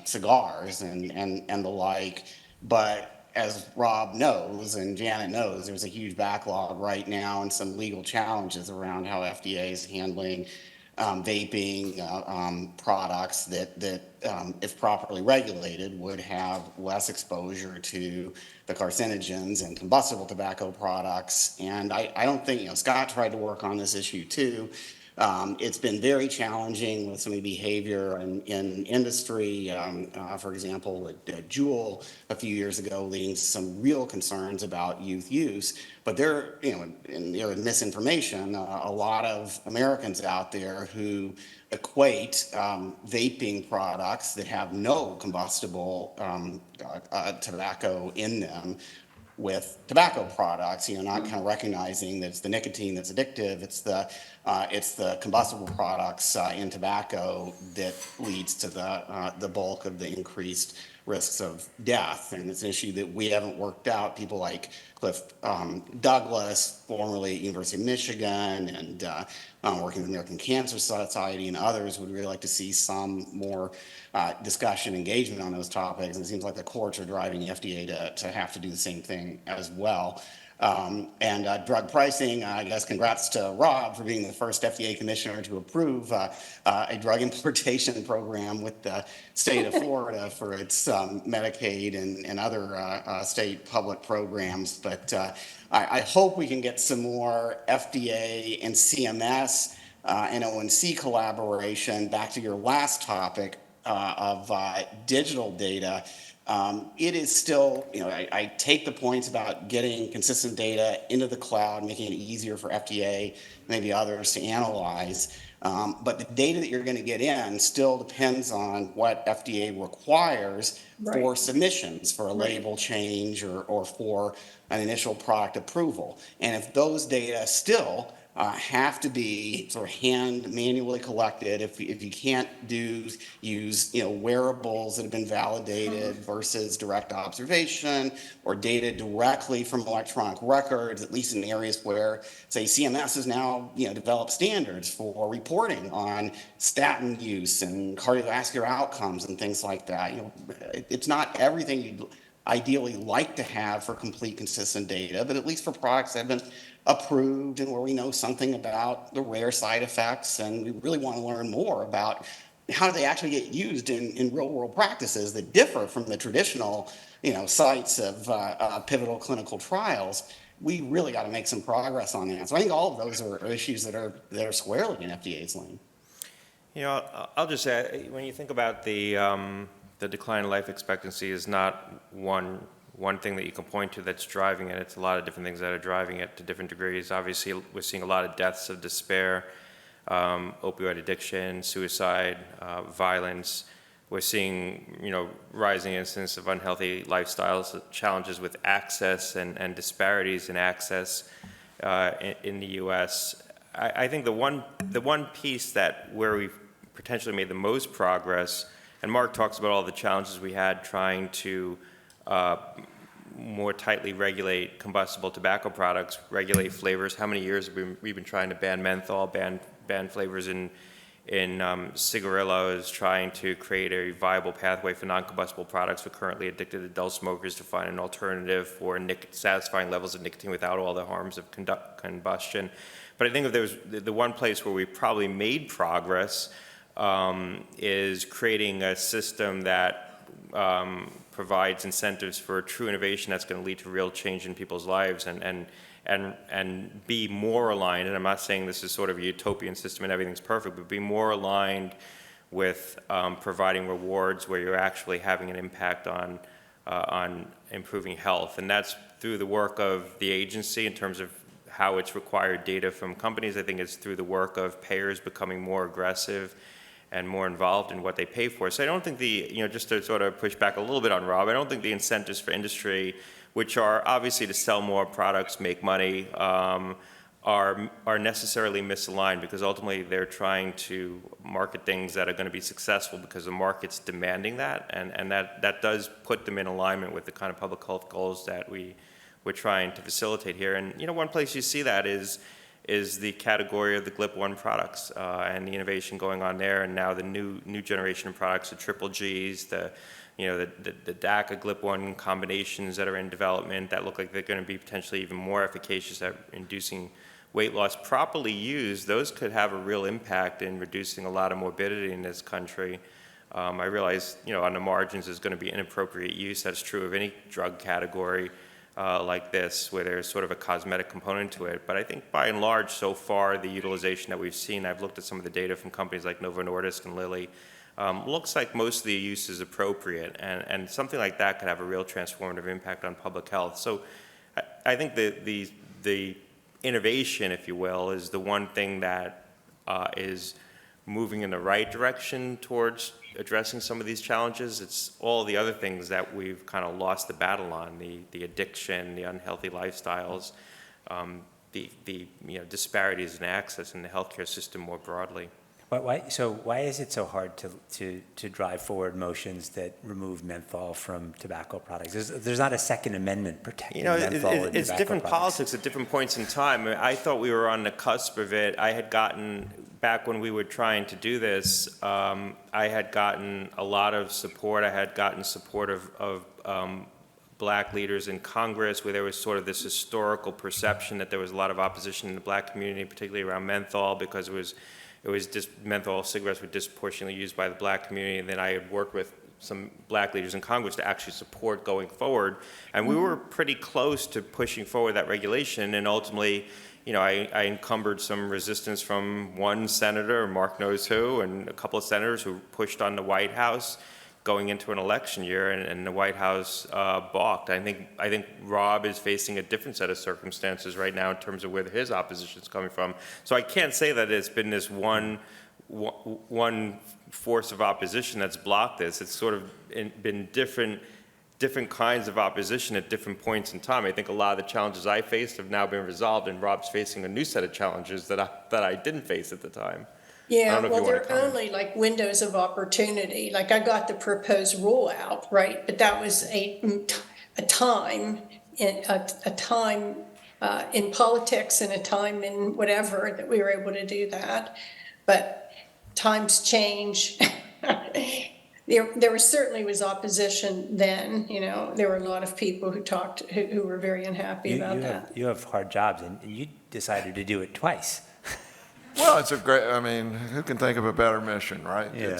cigars and the like, but as Rob knows and Janet knows, there's a huge backlog right now and some legal challenges around how FDA is handling vaping products that if properly regulated, would have less exposure to the carcinogens and combustible tobacco products. And I don't think, Scott tried to work on this issue too, It's been very challenging with some of the behavior in industry, for example, with Juul a few years ago, leading to some real concerns about youth use. But there, and there is misinformation. A lot of Americans out there who equate vaping products that have no combustible tobacco in them with tobacco products, not kind of recognizing that it's the nicotine that's addictive, it's the combustible products in tobacco that leads to the bulk of the increased risks of death. And it's an issue that we haven't worked out. People like Cliff Douglas, formerly at University of Michigan, and working with the American Cancer Society and others, would really like to see some more discussion, engagement on those topics. And it seems like the courts are driving the FDA to have to do the same thing as well. And drug pricing, I guess congrats to Rob for being the first FDA commissioner to approve a drug importation program with the state of Florida for its Medicaid and other state public programs. But I hope we can get some more FDA and CMS and ONC collaboration. Back to your last topic of digital data. It is still, I take the points about getting consistent data into the cloud, making it easier for FDA, maybe others to analyze. But the data that you're going to get in still depends on what FDA requires for submissions, for a label change or for an initial product approval. And if those data still have to be sort of hand manually collected, if you can't use wearables that have been validated versus direct observation or data directly from electronic records, at least in areas where, say, CMS has now developed standards for reporting on statin use and cardiovascular outcomes and things like that. It's not everything you'd ideally like to have for complete consistent data, but at least for products that have been approved and where we know something about the rare side effects, and we really want to learn more about how do they actually get used in real world practices that differ from the traditional sites of pivotal clinical trials. We really got to make some progress on that. So I think all of those are issues that are squarely in FDA's lane. I'll just add, when you think about the decline in life expectancy is not one thing that you can point to that's driving it. It's a lot of different things that are driving it to different degrees. Obviously, we're seeing a lot of deaths of despair, opioid addiction, suicide, violence. We're seeing, rising incidence of unhealthy lifestyles, challenges with access and disparities in access in the U.S. I think the one piece where we've potentially made the most progress, and Mark talks about all the challenges we had trying to more tightly regulate combustible tobacco products, regulate flavors. How many years have we been trying to ban menthol, ban flavors in cigarillos, trying to create a viable pathway for non-combustible products for currently addicted adult smokers to find an alternative for satisfying levels of nicotine without all the harms of combustion. But I think if there's the one place where we probably made progress is creating a system that provides incentives for true innovation that's going to lead to real change in people's lives and be more aligned. And I'm not saying this is sort of a utopian system and everything's perfect, but be more aligned with providing rewards where you're actually having an impact on improving health. And that's through the work of the agency in terms of how it's required data from companies. I think it's through the work of payers becoming more aggressive and more involved in what they pay for. So I don't think just to sort of push back a little bit on Rob, I don't think the incentives for industry, which are obviously to sell more products, make money, are necessarily misaligned, because ultimately they're trying to market things that are going to be successful because the market's demanding that, and that does put them in alignment with the kind of public health goals that we're trying to facilitate here. And one place you see that is the category of the GLP-1 products and the innovation going on there, and now the new generation of products, the triple Gs, the DACA GLP-1 combinations that are in development that look like they're going to be potentially even more efficacious at inducing weight loss. Properly used, those could have a real impact in reducing a lot of morbidity in this country. I realize, on the margins, there's going to be inappropriate use. That's true of any drug category. like this, where there's sort of a cosmetic component to it. But I think by and large, so far, the utilization that we've seen, I've looked at some of the data from companies like Novo Nordisk and Lilly, looks like most of the use is appropriate, and something like that could have a real transformative impact on public health. So I think the innovation, if you will, is the one thing that is moving in the right direction towards addressing some of these challenges. It's all the other things that we've kind of lost the battle on, the addiction, the unhealthy lifestyles, the disparities in access in the healthcare system more broadly. Why is it so hard to drive forward motions that remove menthol from tobacco products? There's not a Second Amendment protecting menthol in it's tobacco different products. politics at different points in time. I thought we were on the cusp of it. I had gotten, back when we were trying to do this, I had gotten a lot of support. I had gotten support of black leaders in Congress, where there was sort of this historical perception that there was a lot of opposition in the black community, particularly around menthol, because menthol cigarettes were disproportionately used by the black community. And then I had worked with some black leaders in Congress to actually support going forward. And we were pretty close to pushing forward that regulation. And ultimately, I encumbered some resistance from one senator, Mark knows who, and a couple of senators who pushed on the White House going into an election year, and the White House balked. I think Rob is facing a different set of circumstances right now in terms of where his opposition is coming from. So I can't say that it's been this one force of opposition that's blocked this. It's sort of been different kinds of opposition at different points in time. I think a lot of the challenges I faced have now been resolved, and Rob's facing a new set of challenges that I didn't face at the time. Yeah, well, they're only like windows of opportunity. Like I got the proposed rule out, right? But that was a time in politics and a time in whatever that we were able to do that. But times change. There certainly was opposition then. There were a lot of people who were very unhappy about that. You have hard jobs, and you decided to do it twice. Well, it's who can think of a better mission, right? Yeah.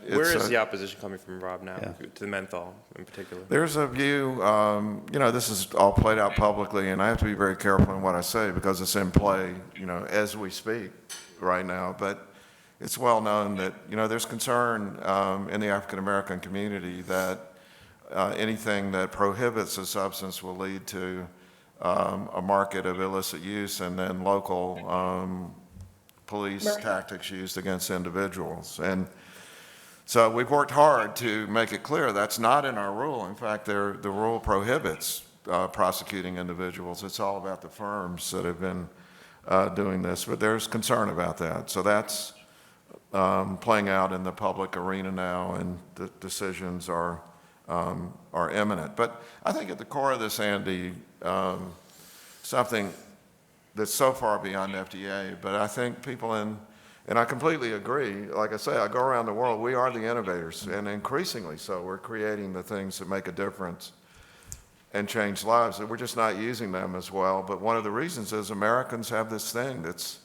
Where is the opposition coming from, Rob, now, to the menthol in particular? There's a view, this is all played out publicly, and I have to be very careful in what I say because it's in play, as we speak right now. But it's well known that, there's concern in the African American community that anything that prohibits a substance will lead to a market of illicit use and then local police tactics used against individuals. And so we've worked hard to make it clear that's not in our rule. In fact, the rule prohibits prosecuting individuals. It's all about the firms that have been doing this, but there's concern about that. So that's playing out in the public arena now, and the decisions are imminent. But I think at the core of this, Andy, something that's so far beyond FDA, but I think people and I completely agree, like I say, I go around the world, we are the innovators, and increasingly so. We're creating the things that make a difference and change lives, and we're just not using them as well. But one of the reasons is Americans have this thing that's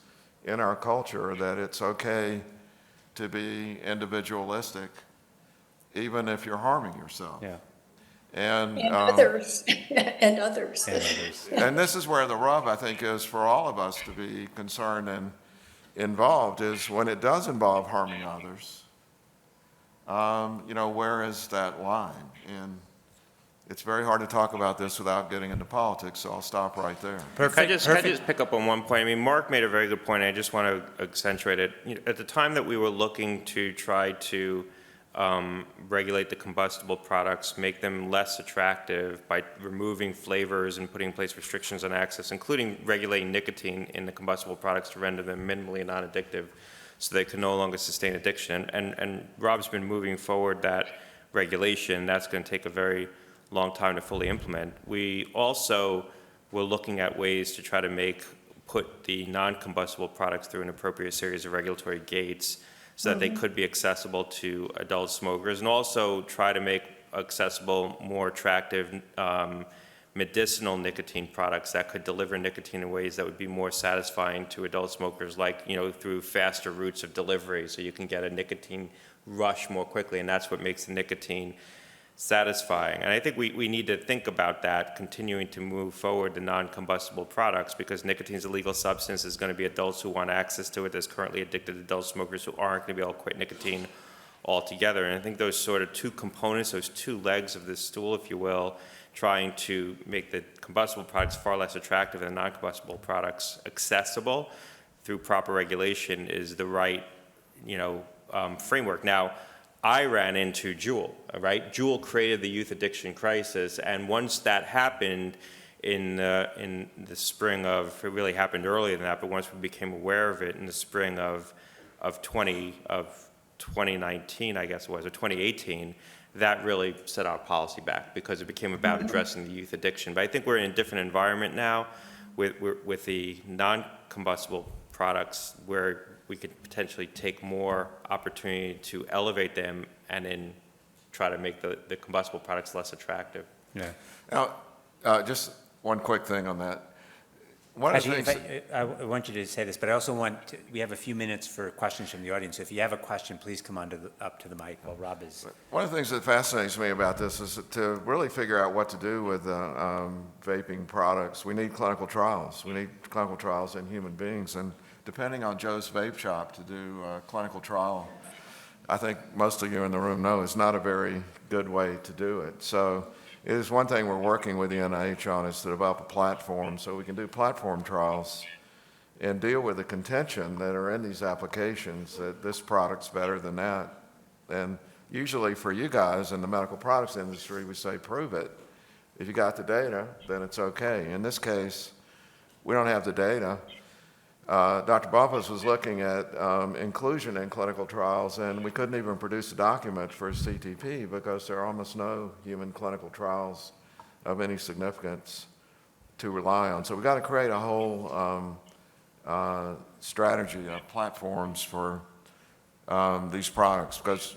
in our culture, that it's okay to be individualistic, even if you're harming yourself. Yeah. And others. And others. And this is where the rub, I think, is for all of us to be concerned and involved, is when it does involve harming others, where is that line? And it's very hard to talk about this without getting into politics, so I'll stop right there. Can I just pick up on one point? Mark made a very good point, and I just want to accentuate it. At the time that we were looking to try to regulate the combustible products, make them less attractive by removing flavors and putting in place restrictions on access, including regulating nicotine in the combustible products to render them minimally non-addictive so they can no longer sustain addiction. And Rob's been moving forward that regulation. That's going to take a very long time to fully implement. We also were looking at ways to try to put the non-combustible products through an appropriate series of regulatory gates so that they could be accessible to adult smokers, and also try to make accessible more attractive medicinal nicotine products that could deliver nicotine in ways that would be more satisfying to adult smokers, like through faster routes of delivery, so you can get a nicotine rush more quickly, and that's what makes the nicotine satisfying. And I think we need to think about that, continuing to move forward the non-combustible products, because nicotine is a legal substance. There's going to be adults who want access to it. There's currently addicted adult smokers who aren't going to be able to quit nicotine altogether. And I think those sort of two components, those two legs of this stool, if you will, trying to make the combustible products far less attractive and the non-combustible products accessible through proper regulation, is the right, framework. Now, I ran into Juul, right? Juul created the youth addiction crisis, and once that happened in the spring of, it really happened earlier than that, but once we became aware of it in the spring of 2019, I guess it was, or 2018, that really set our policy back, because it became about addressing the youth addiction. But I think we're in a different environment now with the non-combustible products, where we could potentially take more opportunity to elevate them and then try to make the combustible products less attractive. Yeah. Now, just one quick thing on that. One of the Actually, things, I want you to say this, but I also we have a few minutes for questions from the audience. So if you have a question, please come up to the mic while Rob is. one of the things that fascinates me about this is to really figure out what to do with vaping products. We need clinical trials. We need clinical trials in human beings, and depending on Joe's Vape Shop to do a clinical trial, I think most of you in the room know is not a very good way to do it. So it is one thing we're working with the NIH on, is to develop a platform so we can do platform trials and deal with the contention that are in these applications, that this product's better than that. And usually for you guys in the medical products industry, we say, prove it. If you got the data, then it's okay. In this case, we don't have the data. Dr. Bumpus was looking at inclusion in clinical trials, and we couldn't even produce a document for CTP because there are almost no human clinical trials of any significance to rely on. So we've got to create a whole strategy of platforms for these products, because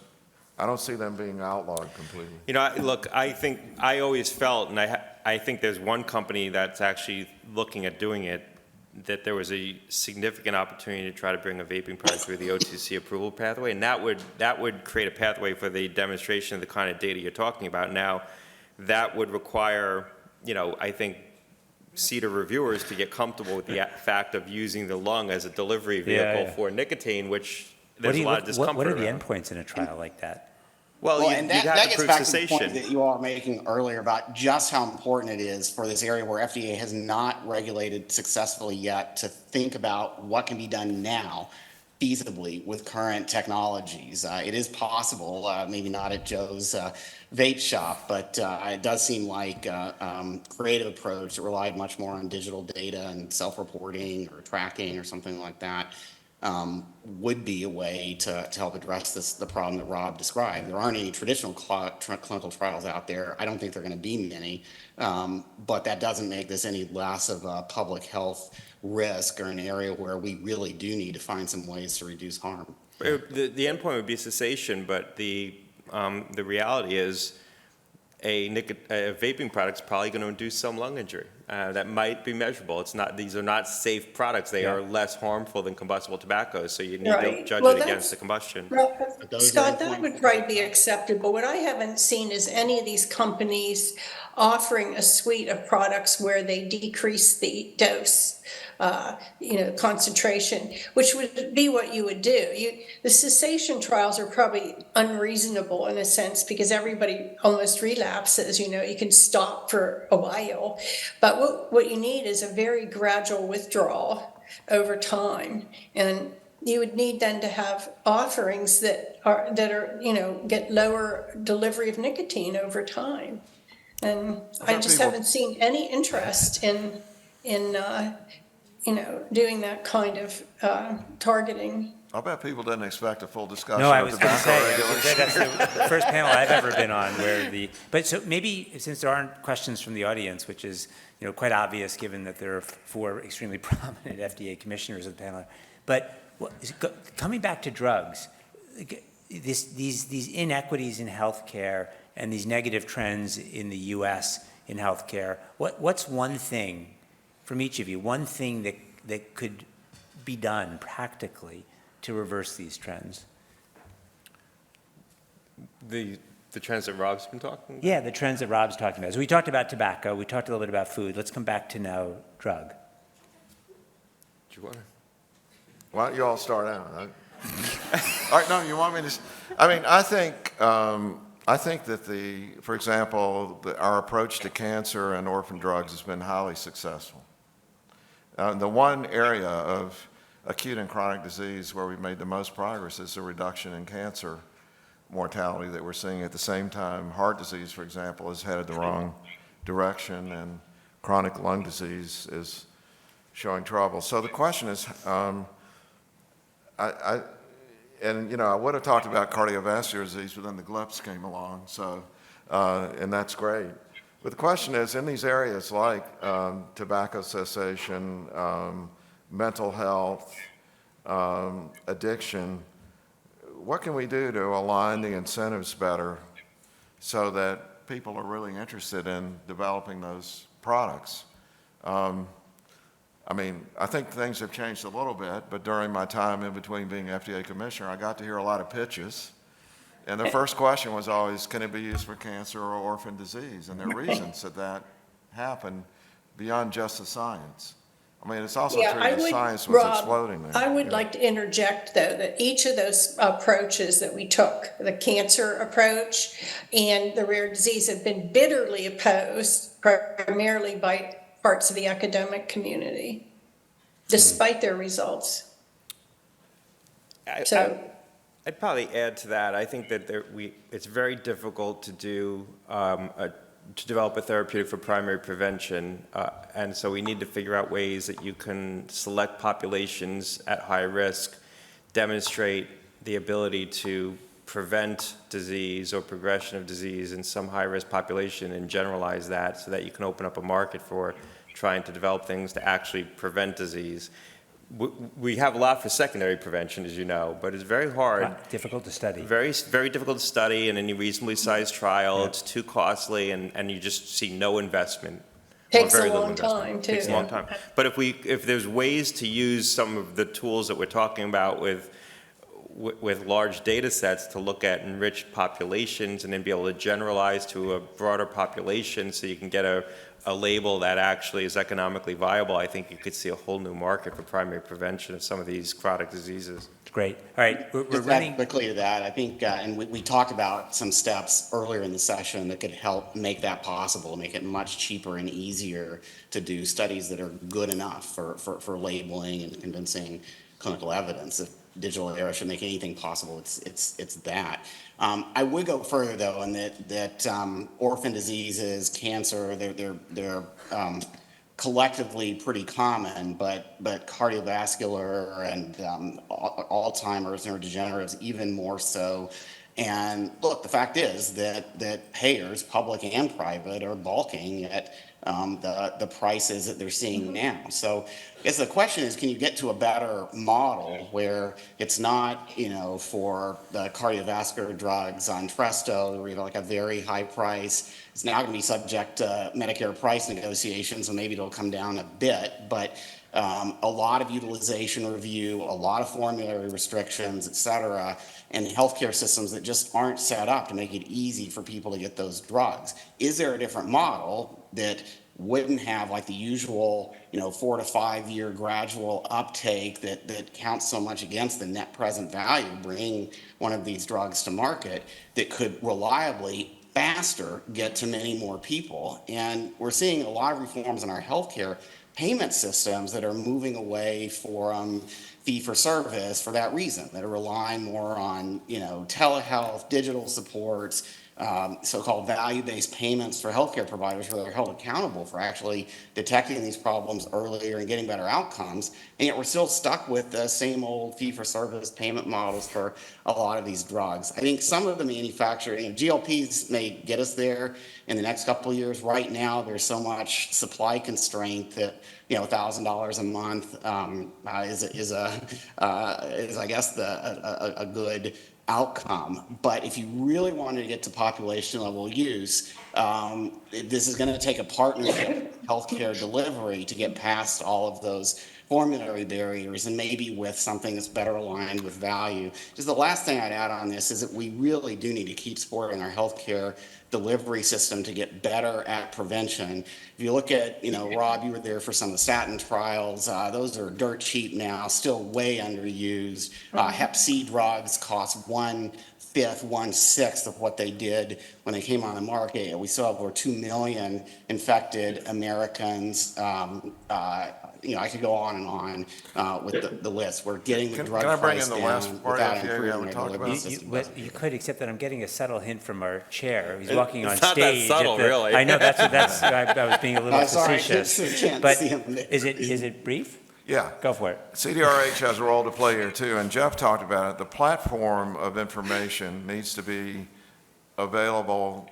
I don't see them being outlawed completely. Look, I think I always felt, and I think there's one company that's actually looking at doing it, that there was a significant opportunity to try to bring a vaping product through the OTC approval pathway, and that would create a pathway for the demonstration of the kind of data you're talking about. Now, that would require, I think, CETA reviewers to get comfortable with the fact of using the lung as a delivery vehicle for nicotine, which there's a lot of discomfort What are the around. endpoints in a trial like that? Well, and you'd that have to gets prove back to the cessation. point that you all were making earlier about just how important it is for this area where FDA has not regulated successfully yet to think about what can be done now feasibly with current technologies. It is possible, maybe not at Joe's vape shop, but it does seem like a creative approach that relied much more on digital data and self-reporting or tracking or something like that. Would be a way to help address the problem that Rob described. There aren't any traditional clinical trials out there. I don't think there are going to be many, but that doesn't make this any less of a public health risk or an area where we really do need to find some ways to reduce harm. The endpoint would be cessation, but the reality is a vaping product is probably going to induce some lung injury. That might be measurable. These are not safe products. They are less harmful than combustible tobacco, so you need to judge it against the combustion. Scott, that would probably be acceptable. What I haven't seen is any of these companies offering a suite of products where they decrease the dose, concentration, which would be what you would do. The cessation trials are probably unreasonable in a sense, because everybody almost relapses. You can stop for a while, but what you need is a very gradual withdrawal over time, and you would need then to have offerings that are get lower delivery of nicotine over time. And I just haven't seen any interest in doing that kind of targeting. I bet people didn't expect a full discussion No, I of was going to tobacco say, regulation. that's the first panel I've ever been on but so maybe, since there aren't questions from the audience, which is, quite obvious given that there are 4 extremely prominent FDA commissioners of the panel, but coming back to drugs, these inequities in healthcare and these negative trends in the U.S. in healthcare, what's one thing from each of you, one thing that could be done practically to reverse these trends? The The trends that Rob's been talking about? Yeah, the trends that Rob's talking about. So we talked about tobacco, we talked a little bit about food. Let's come back to now drug. Do you want to? Why don't you all start out? All right, no, you want me to? I mean, I think that for example, our approach to cancer and orphan drugs has been highly successful. The one area of acute and chronic disease where we've made the most progress is the reduction in cancer mortality that we're seeing. At the same time, heart disease, for example, is headed the wrong direction, and chronic lung disease is showing trouble. So the question is, I would have talked about cardiovascular disease, but then the GLPs came along, so, and that's great. But the question is, in these areas like tobacco cessation, mental health, addiction, what can we do to align the incentives better so that people are really interested in developing those products? I mean, I think things have changed a little bit, but during my time in between being FDA commissioner, I got to hear a lot of pitches. And the first question was always, can it be used for cancer or orphan disease? And there are reasons that happened beyond just the science. I mean, it's also true the science was exploding there. I would like to interject, though, that each of those approaches that we took, the cancer approach and the rare disease, have been bitterly opposed primarily by parts of the academic community, despite their results. I'd probably add to that. I think that it's very difficult to do to develop a therapeutic for primary prevention, and so we need to figure out ways that you can select populations at high risk, demonstrate the ability to prevent disease or progression of disease in some high-risk population and generalize that so that you can open up a market for trying to develop things to actually prevent disease. We have a lot for secondary prevention, as you know, but it's very hard. Difficult to study. Very, very difficult to study in any reasonably sized trial. Yeah. It's too costly, and you just see no investment. Takes a long time, too. Takes a long time. But if there's ways to use some of the tools that we're talking about with large data sets to look at enriched populations and then be able to generalize to a broader population so you can get a label that actually is economically viable, I think you could see a whole new market for primary prevention of some of these chronic diseases. Great. All right, we're running quickly to that. I think, and we talked about some steps earlier in the session that could help make that possible, make it much cheaper and easier to do studies that are good enough for labeling and convincing clinical evidence. If digital era should make anything possible, it's that. I would go further though, in that orphan diseases, cancer, they're collectively pretty common, but cardiovascular and Alzheimer's, neurodegeneratives even more so. And look, the fact is that payers, public and private, are balking at the prices that they're seeing now. So I guess the question is, can you get to a better model where it's not, for the cardiovascular drugs on Entresto, where you have like a very high price. It's now going to be subject to Medicare price negotiations, so maybe it'll come down a bit, but a lot of utilization review, a lot of formulary restrictions, et cetera, and healthcare systems that just aren't set up to make it easy for people to get those drugs. Is there a different model that wouldn't have like the usual, 4 to 5 year gradual uptake that counts so much against the net present value of bringing one of these drugs to market, that could reliably, faster get to many more people? And we're seeing a lot of reforms in our healthcare payment systems that are moving away from fee-for-service for that reason, that are relying more on, telehealth, digital supports, so-called value-based payments for healthcare providers, where they're held accountable for actually detecting these problems earlier and getting better outcomes. And yet we're still stuck with the same old fee-for-service payment models for a lot of these drugs. I think some of the manufacturing, GLPs may get us there in the next couple of years. Right now, there's so much supply constraint that $1,000 a month is I guess a good outcome. But if you really wanted to get to population level use, this is going to take a partnership with healthcare delivery to get past all of those formulary barriers and maybe with something that's better aligned with value. Just the last thing I'd add on this is that we really do need to keep supporting our healthcare delivery system to get better at prevention. If you look at, Rob, you were there for some of the statin trials. Those are dirt cheap now, still way underused. Hep C drugs cost 1/5, 1/6 of what they did when they came on the market. We still have over 2 million infected Americans. I could go on and on with the list. We're getting the drug Can I bring price in the down last part without of the area improving we our talked delivery about? system. You could, except that I'm getting a subtle hint from our chair. He's walking on it's not that stage. subtle, really. I know that's I was being a little Sorry, facetious. can't But see him. is it brief? Yeah. Go for it. CDRH has a role to play here too, and Jeff talked about it. The platform of information needs to be available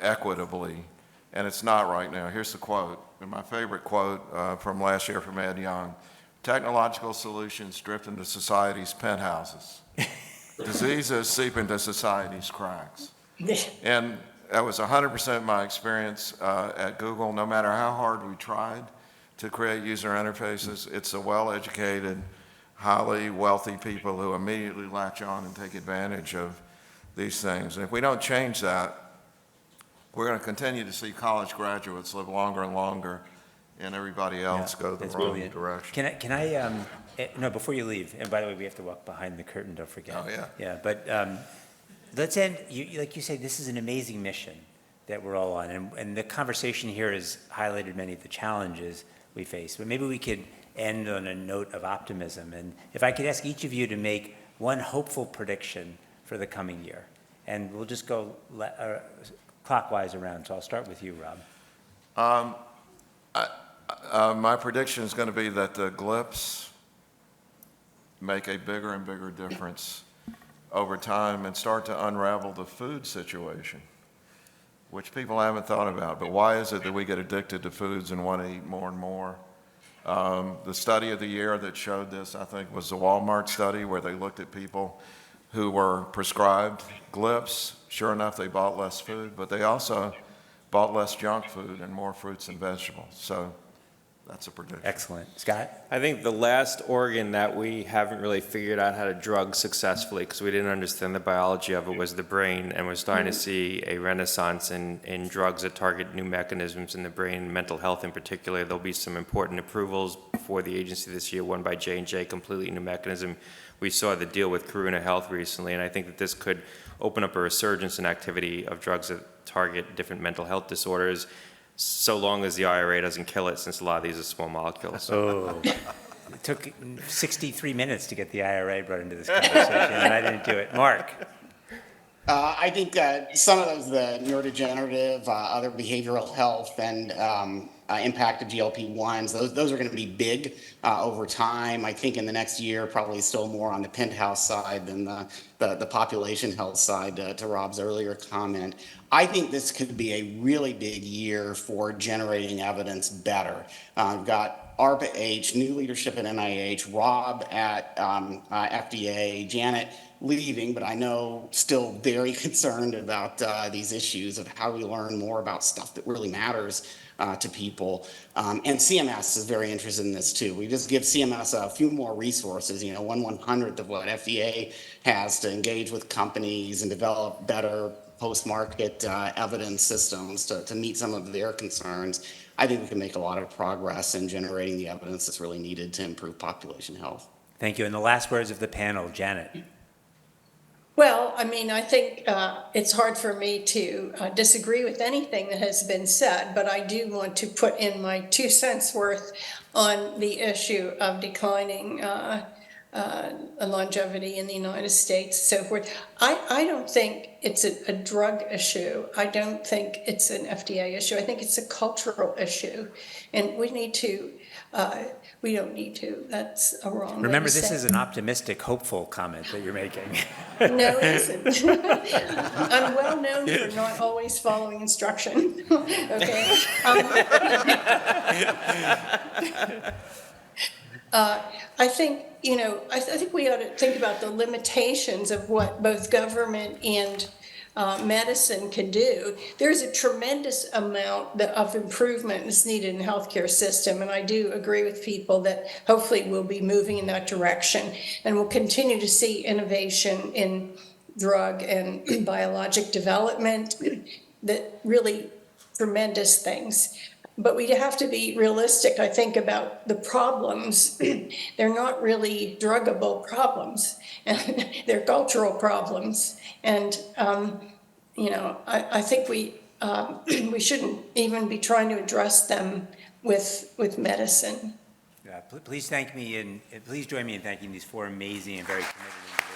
equitably, and it's not right now. Here's the quote, and my favorite quote from last year from Ed Young. Technological solutions drift into society's penthouses. Diseases seep into society's cracks. And that was 100% my experience at Google. No matter how hard we tried to create user interfaces, it's the well-educated, highly wealthy people who immediately latch on and take advantage of these things. And if we don't change that, we're going to continue to see college graduates live longer and longer, and everybody else go the That's wrong brilliant. direction. Can I no, before you leave, and by the way, we have to walk behind the curtain, don't forget. Oh, yeah. Yeah, but let's end, like you say, this is an amazing mission that we're all on, and the conversation here has highlighted many of the challenges we face, but maybe we could end on a note of optimism. And if I could ask each of you to make one hopeful prediction for the coming year, and we'll just go clockwise around, so I'll start with you, Rob. My prediction is going to be that the GLPs make a bigger and bigger difference over time and start to unravel the food situation, which people haven't thought about. But why is it that we get addicted to foods and want to eat more and more? The study of the year that showed this, I think, was the Walmart study, where they looked at people who were prescribed GLPs. Sure enough, they bought less food, but they also bought less junk food and more fruits and vegetables. So that's a prediction. Excellent. Scott? I think the last organ that we haven't really figured out how to drug successfully, because we didn't understand the biology of it, was the brain, and we're starting to see a renaissance in drugs that target new mechanisms in the brain, mental health in particular. There'll be some important approvals before the agency this year, one by J&J, completely new mechanism. We saw the deal with Karuna Health recently, and I think that this could open up a resurgence in activity of drugs that target different mental health disorders, so long as the IRA doesn't kill it, since a lot of these are small molecules. Oh, it took 63 minutes to get the IRA brought into this conversation, and I didn't do it. Mark? I think some of those, the neurodegenerative, other behavioral health, and impact of GLP-1s, those are going to be big over time. I think in the next year, probably still more on the penthouse side than the population health side, to Rob's earlier comment. I think this could be a really big year for generating evidence better. We've got ARPA-H, new leadership at NIH, Rob at FDA, Janet leaving, but I know still very concerned about these issues of how we learn more about stuff that really matters to people. And CMS is very interested in this too. We just give CMS a few more resources, 1/100th of what FDA has to engage with companies and develop better post-market evidence systems to meet some of their concerns. I think we can make a lot of progress in generating the evidence that's really needed to improve population health. Thank you. And the last words of the panel, Janet. Well, I think it's hard for me to disagree with anything that has been said, but I do want to put in my 2 cents worth on the issue of declining longevity in the United States, so forth. I don't think it's a drug issue. I don't think it's an FDA issue. I think it's a cultural issue, and we don't need to. That's a wrong Remember, way to this say is an optimistic, hopeful comment that you're making. No, it isn't. I'm well known for not always following instruction. Okay. I think I think we ought to think about the limitations of what both government and medicine can do. There's a tremendous amount of improvement that's needed in the healthcare system, and I do agree with people that hopefully we'll be moving in that direction, and we'll continue to see innovation in drug and biologic development, that really tremendous things. But we have to be realistic, I think, about the problems. They're not really druggable problems. They're cultural problems. And, I think we shouldn't even be trying to address them with medicine. Please thank me, and please join me in thanking these four amazing and very committed individuals.